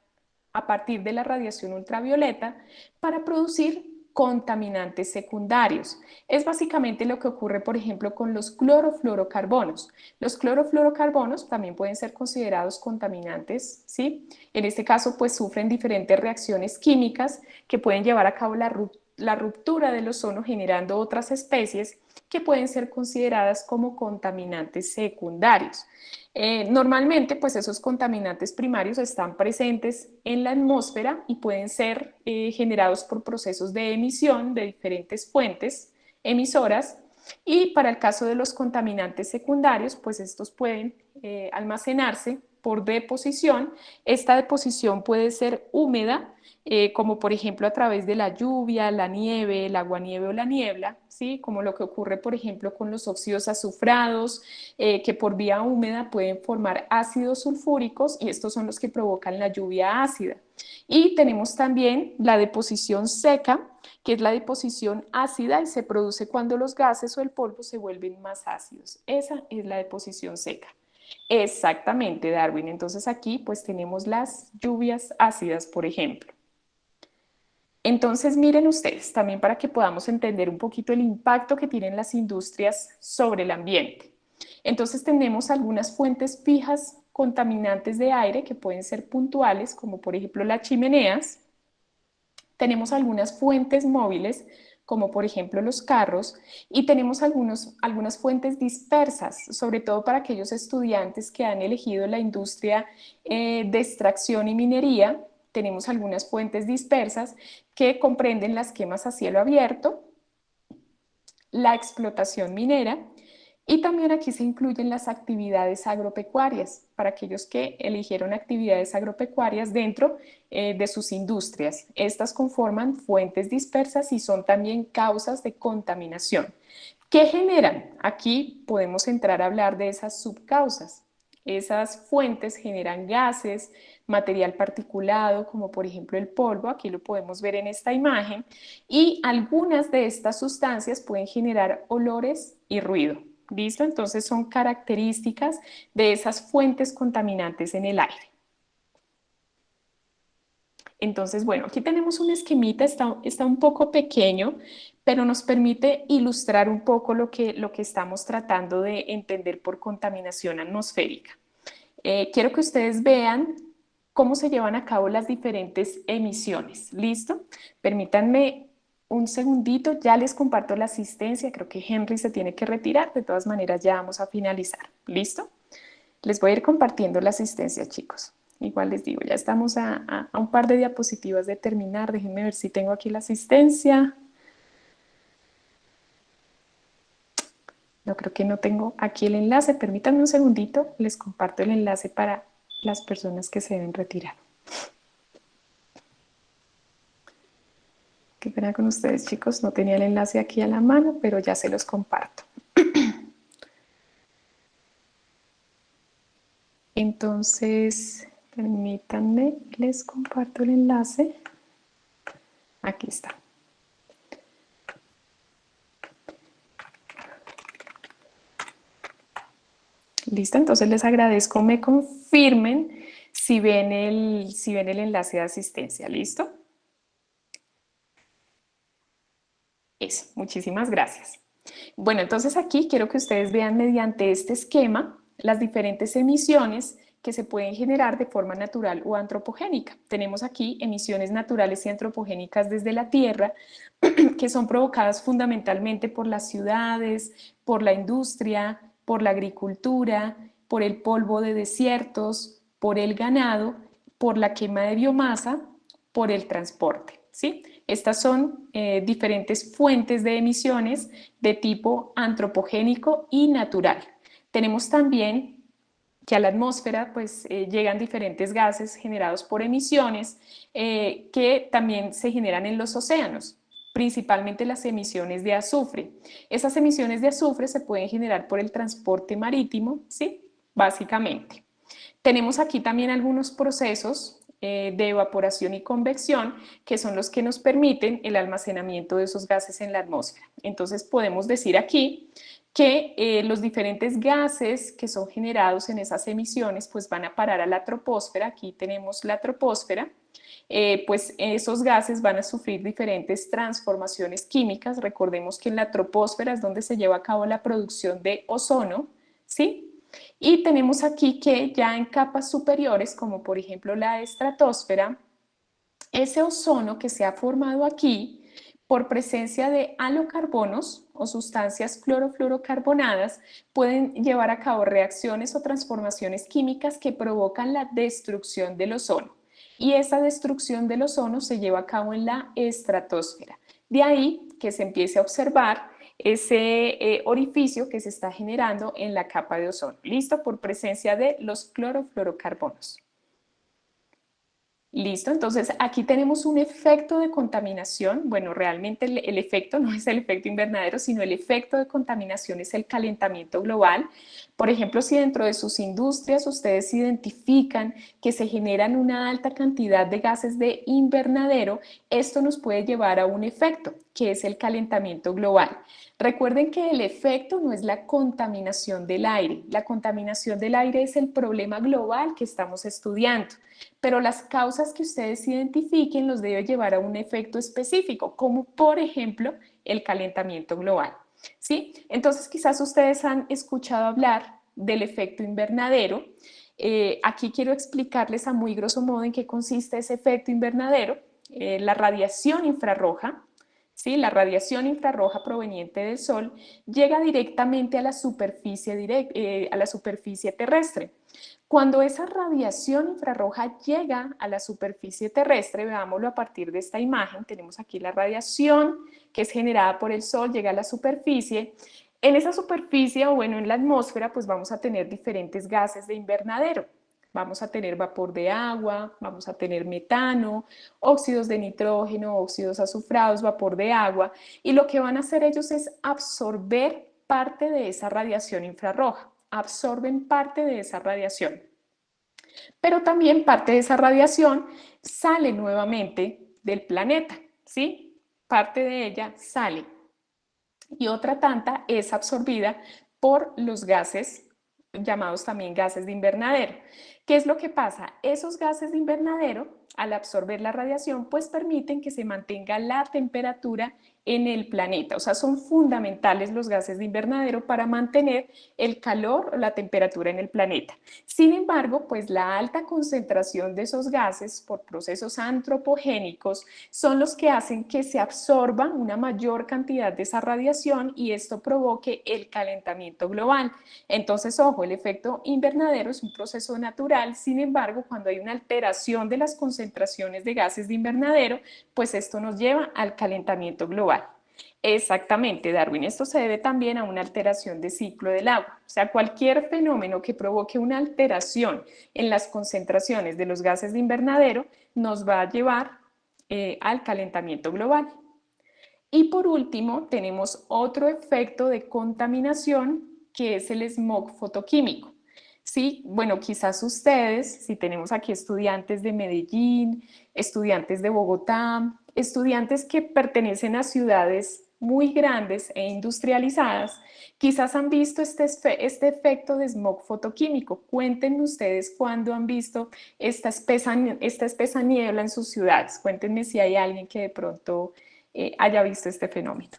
a partir de la radiación ultravioleta para producir contaminantes secundarios. Es básicamente lo que ocurre, por ejemplo, con los clorofluorocarbonos. Los clorofluorocarbonos también pueden ser considerados contaminantes, ¿sí? En este caso, pues sufren diferentes reacciones químicas que pueden llevar a cabo la ruptura del ozono, generando otras especies que pueden ser consideradas como contaminantes secundarios. Normalmente, pues esos contaminantes primarios están presentes en la atmósfera y pueden ser generados por procesos de emisión de diferentes fuentes emisoras. Y para el caso de los contaminantes secundarios, pues estos pueden almacenarse por deposición. Esta deposición puede ser húmeda, como por ejemplo a través de la lluvia, la nieve, el aguanieve o la niebla, ¿sí? Como lo que ocurre, por ejemplo, con los óxidos azufrados, que por vía húmeda pueden formar ácidos sulfúricos y estos son los que provocan la lluvia ácida. Y tenemos también la deposición seca, que es la deposición ácida y se produce cuando los gases o el polvo se vuelven más ácidos. Esa es la deposición seca. Exactamente, Darwin. Entonces aquí pues tenemos las lluvias ácidas, por ejemplo. Entonces miren ustedes, también para que podamos entender un poquito el impacto que tienen las industrias sobre el ambiente. Entonces tenemos algunas fuentes fijas contaminantes de aire que pueden ser puntuales, como por ejemplo las chimeneas. Tenemos algunas fuentes móviles, como por ejemplo los carros, y tenemos algunas fuentes dispersas, sobre todo para aquellos estudiantes que han elegido la industria de extracción y minería. Tenemos algunas fuentes dispersas que comprenden las quemas a cielo abierto, la explotación minera y también aquí se incluyen las actividades agropecuarias para aquellos que eligieron actividades agropecuarias dentro de sus industrias. Estas conforman fuentes dispersas y son también causas de contaminación. ¿Qué generan? Aquí podemos entrar a hablar de esas subcausas. Esas fuentes generan gases, material particulado, como por ejemplo el polvo, aquí lo podemos ver en esta imagen, y algunas de estas sustancias pueden generar olores y ruido. ¿Listo? Entonces son características de esas fuentes contaminantes en el aire. Entonces, bueno, aquí tenemos un esquemita, está un poco pequeño, pero nos permite ilustrar un poco lo que estamos tratando de entender por contaminación atmosférica. Quiero que ustedes vean cómo se llevan a cabo las diferentes emisiones. ¿Listo? Permítanme un segundito, ya les comparto la asistencia, creo que Henry se tiene que retirar, de todas maneras ya vamos a finalizar. ¿Listo? Les voy a ir compartiendo la asistencia, chicos. Igual les digo, ya estamos a un par de diapositivas de terminar. Déjenme ver si tengo aquí la asistencia. No, creo que no tengo aquí el enlace. Permítanme un segundito, les comparto el enlace para las personas que se deben retirar. Qué pena con ustedes, chicos, no tenía el enlace aquí a la mano, pero ya se los comparto. Entonces, permítanme, les comparto el enlace. Aquí está. Listo, entonces les agradezco, me confirmen si ven el enlace de asistencia. ¿Listo? Eso, muchísimas gracias. Bueno, entonces aquí quiero que ustedes vean mediante este esquema las diferentes emisiones que se pueden generar de forma natural o antropogénica. Tenemos aquí emisiones naturales y antropogénicas desde la Tierra, que son provocadas fundamentalmente por las ciudades, por la industria, por la agricultura, por el polvo de desiertos, por el ganado, por la quema de biomasa, por el transporte, ¿sí? Estas son diferentes fuentes de emisiones de tipo antropogénico y natural. Tenemos también que a la atmósfera pues, llegan diferentes gases generados por emisiones que también se generan en los océanos, principalmente las emisiones de azufre. Esas emisiones de azufre se pueden generar por el transporte marítimo, ¿sí? Básicamente. Tenemos aquí también algunos procesos de evaporación y convección, que son los que nos permiten el almacenamiento de esos gases en la atmósfera. Entonces podemos decir aquí que los diferentes gases que son generados en esas emisiones pues van a parar a la troposfera. Aquí tenemos la troposfera. Pues esos gases van a sufrir diferentes transformaciones químicas. Recordemos que en la troposfera es donde se lleva a cabo la producción de ozono, ¿sí? Y tenemos aquí que ya en capas superiores, como por ejemplo la estratosfera, ese ozono que se ha formado aquí por presencia de halocarbonos o sustancias clorofluorocarbonadas pueden llevar a cabo reacciones o transformaciones químicas que provocan la destrucción del ozono. Y esa destrucción del ozono se lleva a cabo en la estratosfera. De ahí que se empiece a observar ese orificio que se está generando en la capa de ozono. ¿Listo? Por presencia de los clorofluorocarbonos. Listo, entonces aquí tenemos un efecto de contaminación. Bueno, realmente el efecto no es el efecto invernadero, sino el efecto de contaminación es el calentamiento global. Por ejemplo, si dentro de sus industrias ustedes identifican que se generan una alta cantidad de gases de invernadero, esto nos puede llevar a un efecto, que es el calentamiento global. Recuerden que el efecto no es la contaminación del aire. La contaminación del aire es el problema global que estamos estudiando, pero las causas que ustedes identifiquen los debe llevar a un efecto específico, como por ejemplo el calentamiento global, ¿sí? Entonces quizás ustedes han escuchado hablar del efecto invernadero. Aquí quiero explicarles a muy grosso modo en qué consiste ese efecto invernadero. La radiación infrarroja, ¿sí? La radiación infrarroja proveniente del Sol llega directamente a la superficie terrestre. Cuando esa radiación infrarroja llega a la superficie terrestre, veámoslo a partir de esta imagen, tenemos aquí la radiación que es generada por el Sol, llega a la superficie. En esa superficie, o bueno, en la atmósfera, pues vamos a tener diferentes gases de invernadero. Vamos a tener vapor de agua, vamos a tener metano, óxidos de nitrógeno, óxidos azufrados, vapor de agua, y lo que van a hacer ellos es absorber parte de esa radiación infrarroja, absorben parte de esa radiación. Pero también parte de esa radiación sale nuevamente del planeta, ¿sí? Parte de ella sale y otra tanta es absorbida por los gases llamados también gases de invernadero. ¿Qué es lo que pasa? Esos gases de invernadero, al absorber la radiación, pues permiten que se mantenga la temperatura en el planeta. O sea, son fundamentales los gases de invernadero para mantener el calor o la temperatura en el planeta. Sin embargo, pues la alta concentración de esos gases por procesos antropogénicos son los que hacen que se absorba una mayor cantidad de esa radiación y esto provoque el calentamiento global. Entonces, ojo, el efecto invernadero es un proceso natural, sin embargo, cuando hay una alteración de las concentraciones de gases de invernadero, pues esto nos lleva al calentamiento global. Exactamente, Darwin. Esto se debe también a una alteración de ciclo del agua. O sea, cualquier fenómeno que provoque una alteración en las concentraciones de los gases de invernadero nos va a llevar al calentamiento global. Y por último, tenemos otro efecto de contaminación que es el smog fotoquímico. Sí, bueno, quizás ustedes, si tenemos aquí estudiantes de Medellín, estudiantes de Bogotá, estudiantes que pertenecen a ciudades muy grandes e industrializadas, quizás han visto este efecto de smog fotoquímico. Cuéntenme ustedes cuándo han visto esta espesa niebla en sus ciudades. Cuéntenme si hay alguien que de pronto haya visto este fenómeno.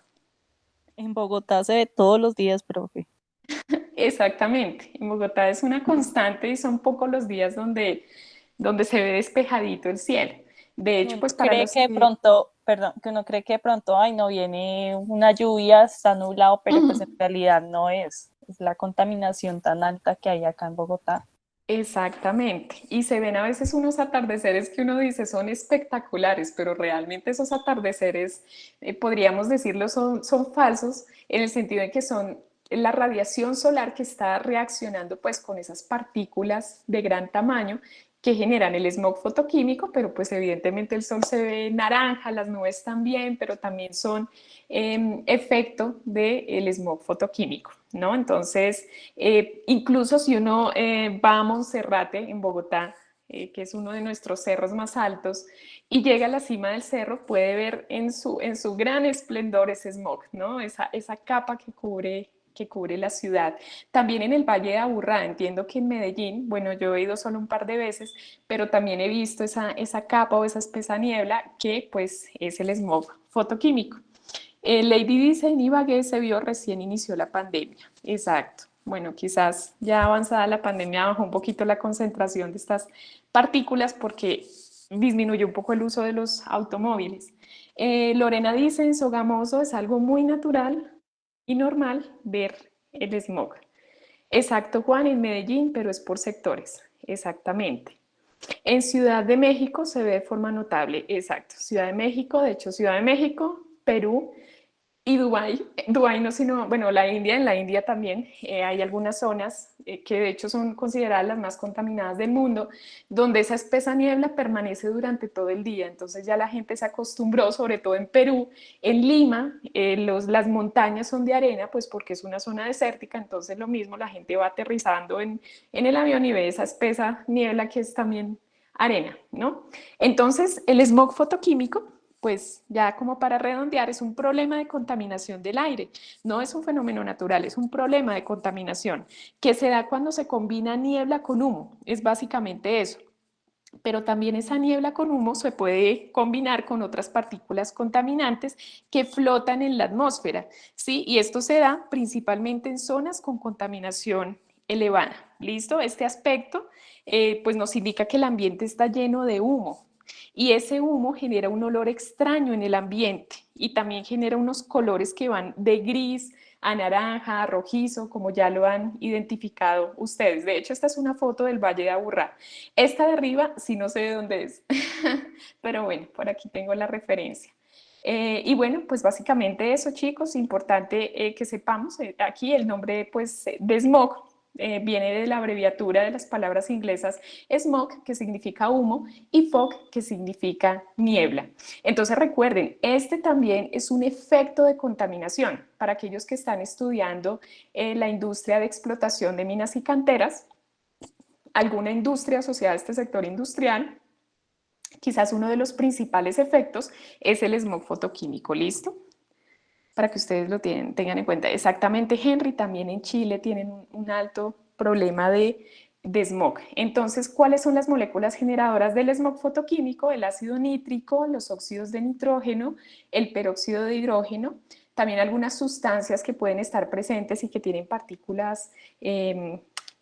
En Bogotá se ve todos los días, profe. Exactamente, en Bogotá es una constante y son pocos los días donde se ve despejadito el cielo. De Que hecho, uno pues para cree los que de que... pronto, perdón, que uno cree que de pronto, ay, no viene una lluvia, está nublado, pero pues en realidad no es. Es la contaminación tan alta que hay acá en Bogotá. Exactamente, y se ven a veces unos atardeceres que uno dice son espectaculares, pero realmente esos atardeceres, podríamos decirlo, son falsos en el sentido de que son la radiación solar que está reaccionando pues con esas partículas de gran tamaño que generan el smog fotoquímico, pero pues evidentemente el sol se ve naranja, las nubes también, pero también son efecto del smog fotoquímico, ¿no? Entonces, incluso si uno va a Monserrate en Bogotá, que es uno de nuestros cerros más altos, y llega a la cima del cerro, puede ver en su gran esplendor ese smog, ¿no? Esa capa que cubre la ciudad. También en el Valle de Aburrá, entiendo que en Medellín, bueno, yo he ido solo un par de veces, pero también he visto esa capa o esa espesa niebla que pues es el smog fotoquímico. Lady dice, en Ibagué se vio recién inició la pandemia. Exacto. Bueno, quizás ya avanzada la pandemia bajó un poquito la concentración de estas partículas porque disminuyó un poco el uso de los automóviles. Lorena dice, en Sogamoso es algo muy natural y normal ver el smog. Exacto, Juan, en Medellín, pero es por sectores. Exactamente. En Ciudad de México se ve de forma notable. Exacto. Ciudad de México, de hecho, Ciudad de México, Perú, y Dubái no, sino, bueno, la India, en la India también hay algunas zonas que de hecho son consideradas las más contaminadas del mundo, donde esa espesa niebla permanece durante todo el día. Entonces ya la gente se acostumbró, sobre todo en Perú, en Lima, las montañas son de arena, pues porque es una zona desértica, entonces lo mismo, la gente va aterrizando en el avión y ve esa espesa niebla que es también arena, ¿no? Entonces el smog fotoquímico pues ya como para redondear, es un problema de contaminación del aire. No es un fenómeno natural, es un problema de contaminación que se da cuando se combina niebla con humo. Es básicamente eso. Pero también esa niebla con humo se puede combinar con otras partículas contaminantes que flotan en la atmósfera, ¿sí? Y esto se da principalmente en zonas con contaminación elevada. ¿Listo? Este aspecto pues nos indica que el ambiente está lleno de humo, y ese humo genera un olor extraño en el ambiente y también genera unos colores que van de gris a naranja, a rojizo, como ya lo han identificado ustedes. De hecho, esta es una foto del Valle de Aburrá. Esta de arriba sí no sé de dónde es, pero bueno, por aquí tengo la referencia. Y bueno, pues básicamente eso, chicos, importante que sepamos, aquí el nombre pues de smog viene de la abreviatura de las palabras inglesas smog, que significa humo, y fog, que significa niebla. Entonces recuerden, este también es un efecto de contaminación para aquellos que están estudiando la industria de explotación de minas y canteras, alguna industria asociada a este sector industrial. Quizás uno de los principales efectos es el smog fotoquímico, ¿listo? Para que ustedes lo tengan en cuenta. Exactamente, Henry, también en Chile tienen un alto problema de smog. Entonces, ¿cuáles son las moléculas generadoras del smog fotoquímico? El ácido nítrico, los óxidos de nitrógeno, el peróxido de hidrógeno, también algunas sustancias que pueden estar presentes y que tienen partículas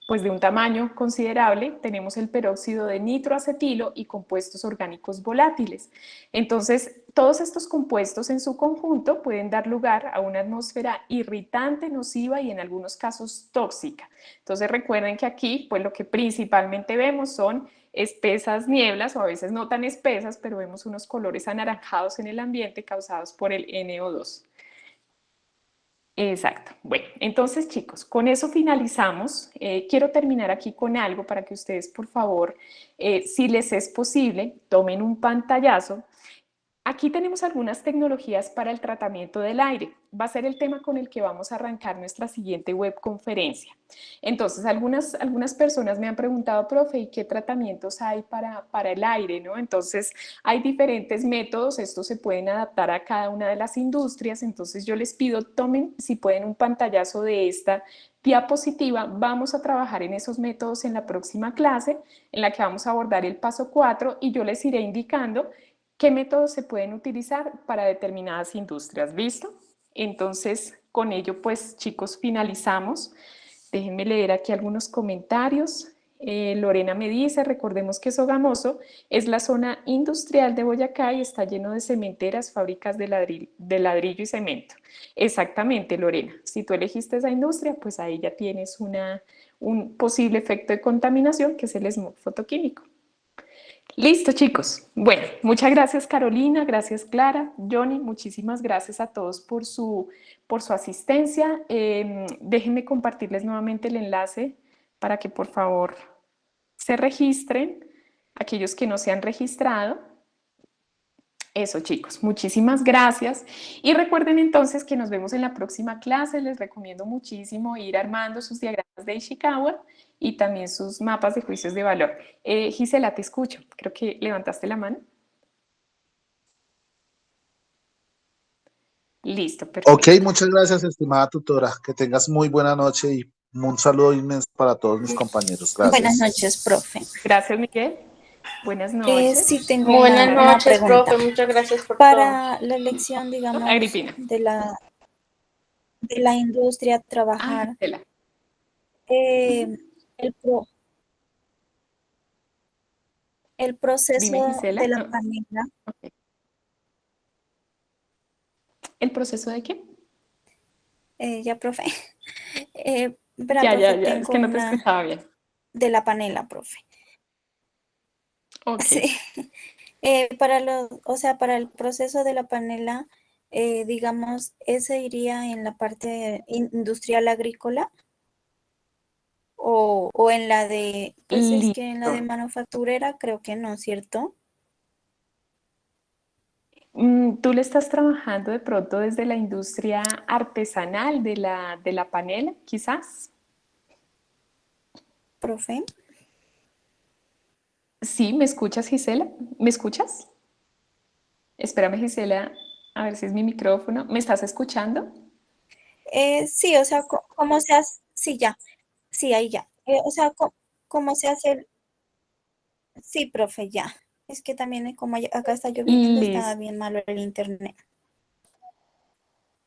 pues de un tamaño considerable. Tenemos el peróxido de nitroacetilo y compuestos orgánicos volátiles. Entonces, todos estos compuestos en su conjunto pueden dar lugar a una atmósfera irritante, nociva y en algunos casos tóxica. Entonces, recuerden que aquí, pues lo que principalmente vemos son espesas nieblas o a veces no tan espesas, pero vemos unos colores anaranjados en el ambiente causados por el NO2. Exacto. Bueno, entonces chicos, con eso finalizamos. Quiero terminar aquí con algo para que ustedes, por favor, si les es posible, tomen un pantallazo Aquí tenemos algunas tecnologías para el tratamiento del aire. Va a ser el tema con el que vamos a arrancar nuestra siguiente webconferencia. Entonces, algunas personas me han preguntado, profe, ¿y qué tratamientos hay para el aire? ¿No? Entonces, hay diferentes métodos. Estos se pueden adaptar a cada una de las industrias. Entonces, yo les pido, tomen, si pueden, un pantallazo de esta diapositiva. Vamos a trabajar en esos métodos en la próxima clase, en la que vamos a abordar el paso 4 y yo les iré indicando qué métodos se pueden utilizar para determinadas industrias, ¿listo? Entonces, con ello, pues, chicos, finalizamos. Déjenme leer aquí algunos comentarios. Lorena me dice, recordemos que Sogamoso es la zona industrial de Boyacá y está lleno de cementeras, fábricas de ladrillo y cemento. Exactamente, Lorena. Si tú elegiste esa industria, pues ahí ya tienes un posible efecto de contaminación, que es el smog fotoquímico. Listo, chicos. Bueno, muchas gracias Carolina, gracias Clara, Johnny, muchísimas gracias a todos por su asistencia. Déjenme compartirles nuevamente el enlace para que por favor se registren, aquellos que no se han registrado. Eso, chicos, muchísimas gracias. Y recuerden entonces que nos vemos en la próxima clase. Les recomiendo muchísimo ir armando sus diagramas de Ishikawa y también sus mapas de juicios de valor. Gisela, te escucho. Creo que levantaste la mano. Listo, Ok, perfecto. muchas gracias, estimada tutora. Que tengas muy buena noche y un saludo inmenso para todos mis compañeros. Buenas Gracias. noches, profe. Gracias, Miguel. Buenas noches. Sí tengo Buenas una noches, pregunta. profe. Muchas gracias por todo. Para la elección, digamos, Agripina. de la industria, trabajar, Gisela. eh, el, pro- el Dime, proceso Gisela. de la panela, Ok. ¿El proceso de qué? ya, profe. Verá, Ya, profe, es tengo que no te una escuchaba bien. de la panela, profe. Ok. Sí. O sea, para el proceso de la panela, digamos, ese iría en la parte industrial agrícola. O en la de, pues es que en la de Listo. manufacturera creo que no, ¿cierto? ¿Tú le estás trabajando de pronto desde la industria artesanal de la panela, quizás? Profe. Sí, ¿me escuchas, Gisela? ¿Me escuchas? Espérame, Gisela, a ver si es mi micrófono. ¿Me estás escuchando? Sí, o sea, ¿cómo se hace? Sí, ya, sí, ahí ya. O sea, ¿cómo se hace Sí, profe, ya. Es que también como acá está lloviendo, está Listo. bien malo el internet.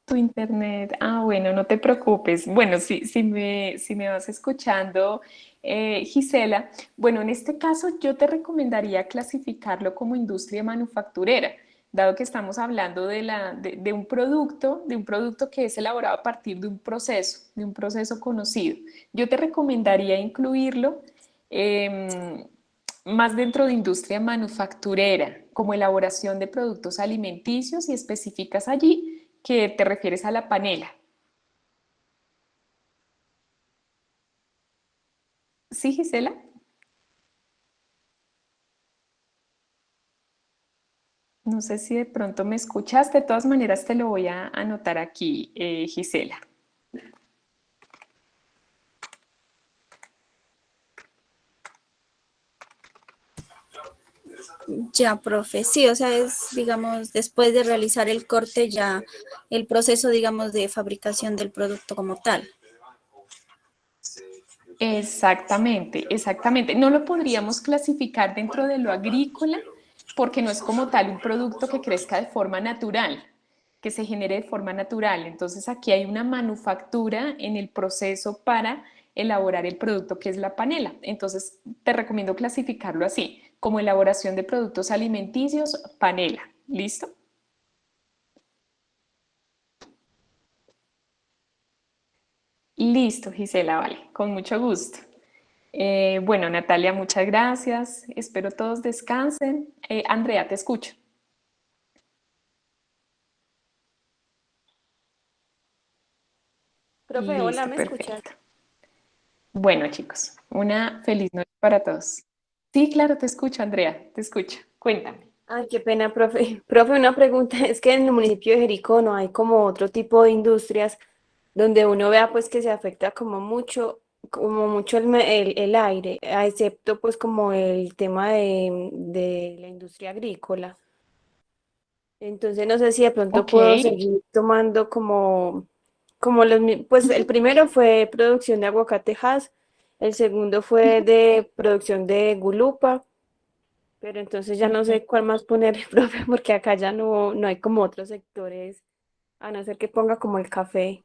Tu internet. Ah, bueno, no te preocupes. Bueno, si me vas escuchando, Gisela, bueno, en este caso yo te recomendaría clasificarlo como industria manufacturera, dado que estamos hablando de un producto que es elaborado a partir de un proceso conocido. Yo te recomendaría incluirlo más dentro de industria manufacturera, como elaboración de productos alimenticios y específicas allí que te refieres a la panela. ¿Sí, Gisela? No sé si de pronto me escuchaste, de todas maneras te lo voy a anotar aquí, Gisela. Ya, profe, sí, o sea, es, digamos, después de realizar el corte, ya el proceso, digamos, de fabricación del producto como tal. Exactamente, exactamente. No lo podríamos clasificar dentro de lo agrícola porque no es como tal un producto que crezca de forma natural, que se genere de forma natural. Entonces aquí hay una manufactura en el proceso para elaborar el producto que es la panela. Entonces te recomiendo clasificarlo así, como elaboración de productos alimenticios, panela. ¿Listo? Listo, Gisela, vale, con mucho gusto. Bueno, Natalia, muchas gracias. Espero todos descansen. Andrea, te escucho. Profe, hola, Listo, ¿me escuchas? perfecto. Bueno, chicos, una feliz noche para todos. Sí, claro, te escucho, Andrea, te escucho. Cuéntame. Ay, qué pena, profe. Profe, una pregunta. Es que en el municipio de Jericó no hay como otro tipo de industrias donde uno vea pues que se afecta como mucho el aire, a excepto pues como el tema de la industria agrícola. Entonces no sé si de pronto Ok. puedo seguir tomando pues el Ujú. primero fue producción de aguacatejas, el segundo fue de producción de gulupa. Pero entonces ya no Ok. sé cuál más poner, profe, porque acá ya no hay como otros sectores, a no ser que ponga como el café.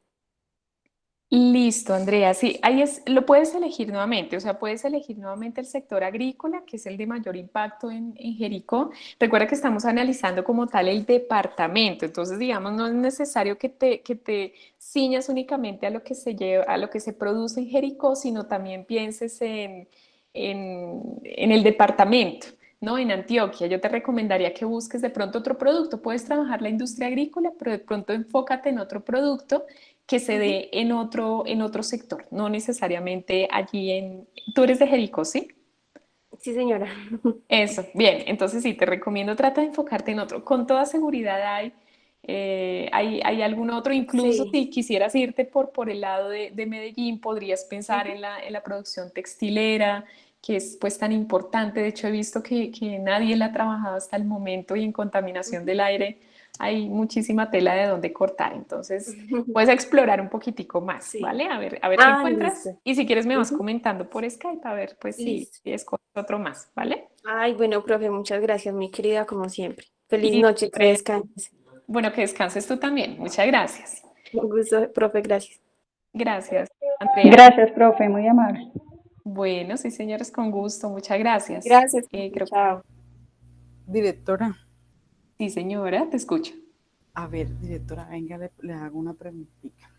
Listo, Andrea. Sí, lo puedes elegir nuevamente, o sea, puedes elegir nuevamente el sector agrícola, que es el de mayor impacto en Jericó. Recuerda que estamos analizando como tal el departamento, entonces, digamos, no es necesario que te ciñas únicamente a lo que se lleva, a lo que se produce en Jericó, sino también pienses en el departamento. ¿No? En Antioquia, yo te recomendaría que busques de pronto otro producto. Puedes trabajar la industria agrícola, pero de pronto enfócate en otro producto que se Ujú. dé en otro sector, no necesariamente Tú eres de Jericó, ¿sí? Sí, señora. Eso, bien, entonces sí, te recomiendo, trata de enfocarte en otro. Con toda seguridad hay algún otro, incluso Sí. si quisieras irte por el lado de Medellín, podrías pensar Ujú. en la producción textilera, que es pues tan importante. De hecho, he visto que nadie la ha trabajado hasta el momento y en contaminación Ujú. del aire hay muchísima tela de donde cortar. Entonces, puedes explorar un poquitico más, Sí. ¿vale? A ver qué Ah, encuentras. listo. Y si quieres me vas Ujú. comentando por Skype, a ver pues Listo. si escoges otro más, ¿vale? Ay, bueno, profe, muchas gracias, mi querida, como siempre. Feliz Y noche, que descanses. bueno, que descanses tú también. Muchas gracias. Un gusto, profe, gracias. Gracias, Andrea. Gracias, profe, muy amable. Bueno, sí, señores, con gusto. Muchas gracias. Gracias, profe, Creo que chao. Directora, sí, señora, te escucho. a ver, directora, venga, le hago una preguntita.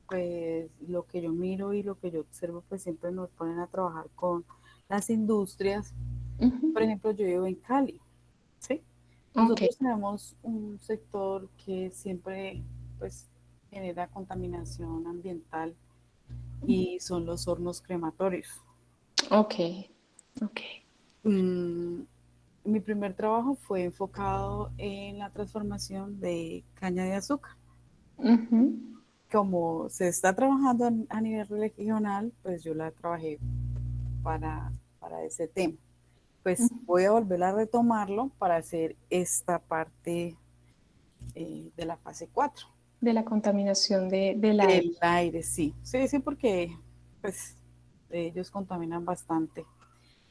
Pues lo que yo miro y lo que yo observo, pues siempre nos ponen a trabajar con las industrias. Por Ujú. ejemplo, yo vivo en Cali, ¿sí? Ok, Nosotros tenemos un sector que siempre, pues, genera contaminación ambiental y son los hornos crematorios. ok, ok. Mm, mi primer trabajo fue enfocado en la transformación de caña de azúcar. Ujú. Como se está trabajando a nivel regional, pues yo la trabajé para ese tema. Pues voy a volver a retomarlo para hacer esta parte de la fase 4 De la contaminación del aire. del aire, sí. Sí, sí, porque pues ellos contaminan bastante.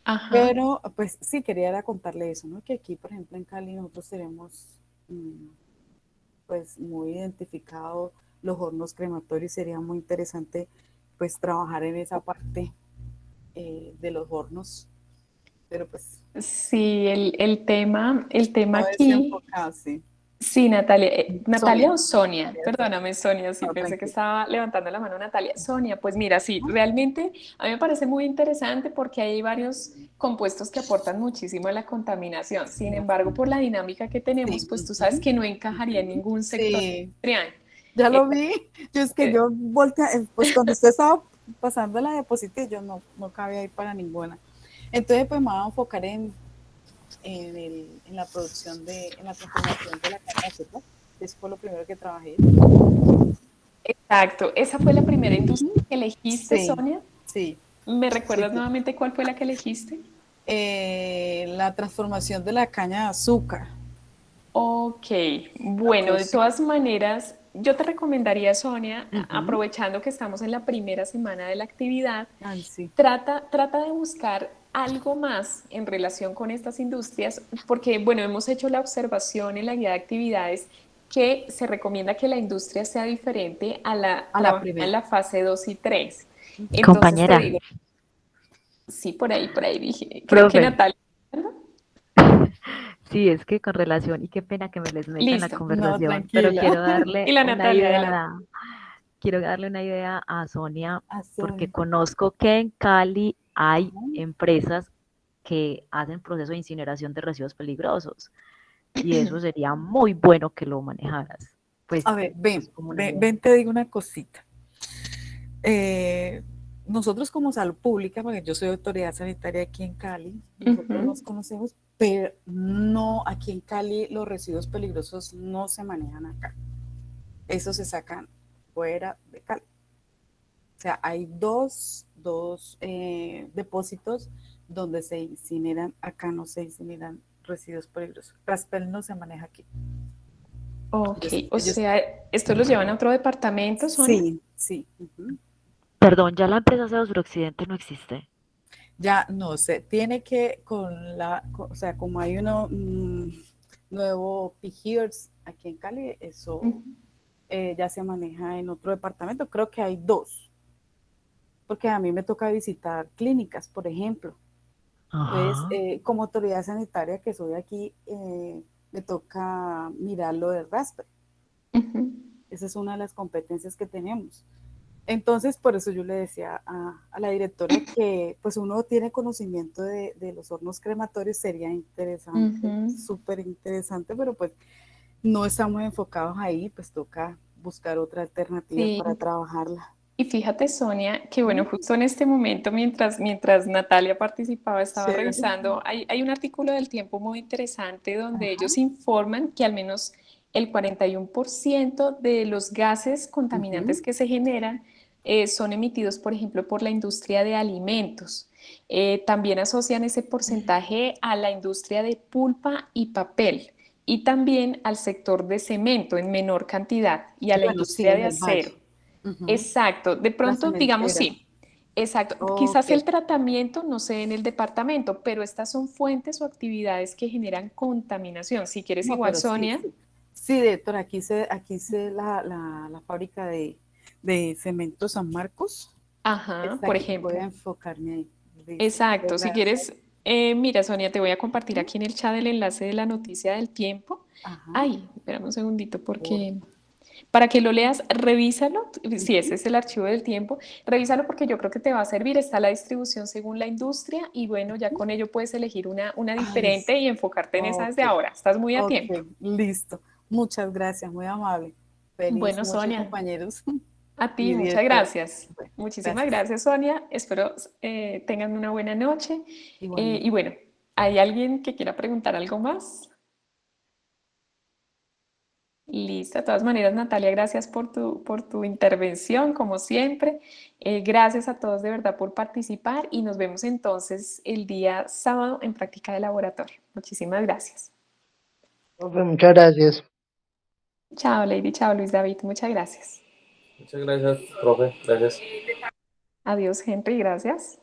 Ajá. Pero pues sí, quería era contarle eso, ¿no? Que aquí, por ejemplo, en Cali nosotros tenemos pues muy identificado los hornos crematorios. Sería muy interesante pues trabajar en esa parte de los hornos, pero pues Sí, el tema no es aquí. enfocado, sí. Sí, Natalia. Natalia Sonia, o Sonia, María Sonia, perdóname, Sonia, sí, no, pensé que tranquilo. estaba levantando la mano Natalia. Sonia, pues mira, sí, realmente a mí me parece muy interesante porque hay varios compuestos que aportan muchísimo a la contaminación. Sin embargo, por la dinámica que tenemos, Sí, pues tú sabes que no encajaría en ningún sector sí, industrial. ya Eh, lo vi. Yo es que eh, yo volteé, pues cuando usted estaba pasando la diapositiva, yo no cabía ahí para ninguna. Entonces, pues me voy a enfocar en la producción en la transformación de la caña de azúcar. Eso fue lo primero que trabajé. exacto, esa fue la primera industria que elegiste, Sí, Sonia. sí, ¿Me sí, recuerdas sí. nuevamente cuál fue la que elegiste? La transformación de la caña de azúcar, Ok, la bueno, de producción. todas maneras, yo te recomendaría, Sonia, Ujú. aprovechando que estamos en la primera semana de la actividad, Ay, sí. trata de buscar algo más en relación con estas industrias, porque, bueno, hemos hecho la observación en la guía de actividades que se recomienda que la industria sea diferente a la A la trabajada en primera. la fase 2 y 3. Entonces te Compañera, digo, sí, por ahí dije, creo que profe, Natalia, ¿verdad? sí, es que con relación, y qué pena que me les meta en la Listo. No, conversación, pero tranquila. Y la Natalia, adelante. quiero darle una idea a Sonia, A porque Sonia. conozco que en Cali hay Ajá. empresas que hacen proceso de incineración de residuos peligrosos, y eso sería muy bueno que lo manejaras. Pues A ver, es ven, como una ven, idea. ven, te digo una cosita. Nosotros como salud pública, porque yo soy autoridad sanitaria aquí en Cali, nosotros Ujú. nos conocemos pero no, aquí en Cali los residuos peligrosos no se manejan acá. Esos se sacan fuera de Cali. O sea, hay dos depósitos donde se incineran, acá no se incineran residuos peligrosos. Raspel no se maneja aquí. Ok, o Ellos sea, ¿esto los llevan a otro departamento, Sonia? sí, sí. Ujú. Perdón, ya la empresa Cero Suroccidente no existe. Ya no sé, tiene que o sea, como hay uno nuevo P-Hears aquí en Cali, eso Ujú. ya se maneja en otro departamento. Creo que hay dos, porque a mí me toca visitar clínicas, por ejemplo. Entonces, Ajá. como autoridad sanitaria que soy aquí, me toca mirar lo del Raspberry. Ujú. Esa es una de las competencias que tenemos. Entonces, por eso yo le decía a la directora que pues uno tiene conocimiento de los hornos crematorios, sería interesante, Ujú. súper interesante, pero pues no estamos enfocados ahí, pues toca buscar otra alternativa Sí. para trabajarla. Y fíjate, Sonia, que bueno, ¿Mm? justo en este momento, mientras Natalia participaba, estaba Chévere. revisando, hay un artículo del Tiempo muy interesante donde Ajá. ellos informan que al menos el 41% de los gases contaminantes Ujú. que se generan son emitidos, por ejemplo, por la industria de alimentos. También asocian ese porcentaje a la industria de pulpa y papel y también al sector de cemento en menor cantidad y a la Bueno, sí, industria en de el acero. valle. Ujú. Exacto, de La pronto, digamos cementera. sí, exacto. Ok. Quizás el tratamiento no sé en el departamento, pero estas son fuentes o actividades que generan contaminación. Si quieres No, igual, pero sí, Sonia. sí. Sí, director, aquí se la fábrica de Cemento San Marcos. Ajá, Está por aquí, voy a ejemplo. enfocarme ahí. Listo. Exacto, si Gracias. quieres, mira, Sonia, te voy a compartir Ujú. aquí en el chat el enlace de la noticia del tiempo. Ajá. Ay, espérame un segundito Por, porque para que lo leas, revísalo, si ese ujú. es el archivo del tiempo, revísalo porque yo creo que te va a servir, está la distribución según la industria y bueno, ya con ello puedes elegir una Ay, diferente y enfocarte en esa ok, desde ahora, estás muy a ok, tiempo. listo. Muchas gracias, muy amable. Feliz Bueno, noche, Sonia, compañeros a ti y muchas directora. gracias. Bueno, Muchísimas gracias. gracias, Sonia. Espero tengan una buena noche. Y Igualmente. bueno, ¿hay alguien que quiera preguntar algo más? Listo, de todas maneras, Natalia, gracias por tu intervención, como siempre. Gracias a todos de verdad por participar y nos vemos entonces el día sábado en práctica de laboratorio. Muchísimas gracias. Profe, muchas gracias. Chao, Lady, chao, Luis David, muchas gracias. Muchas gracias, profe. Gracias. Adiós, Henry, gracias.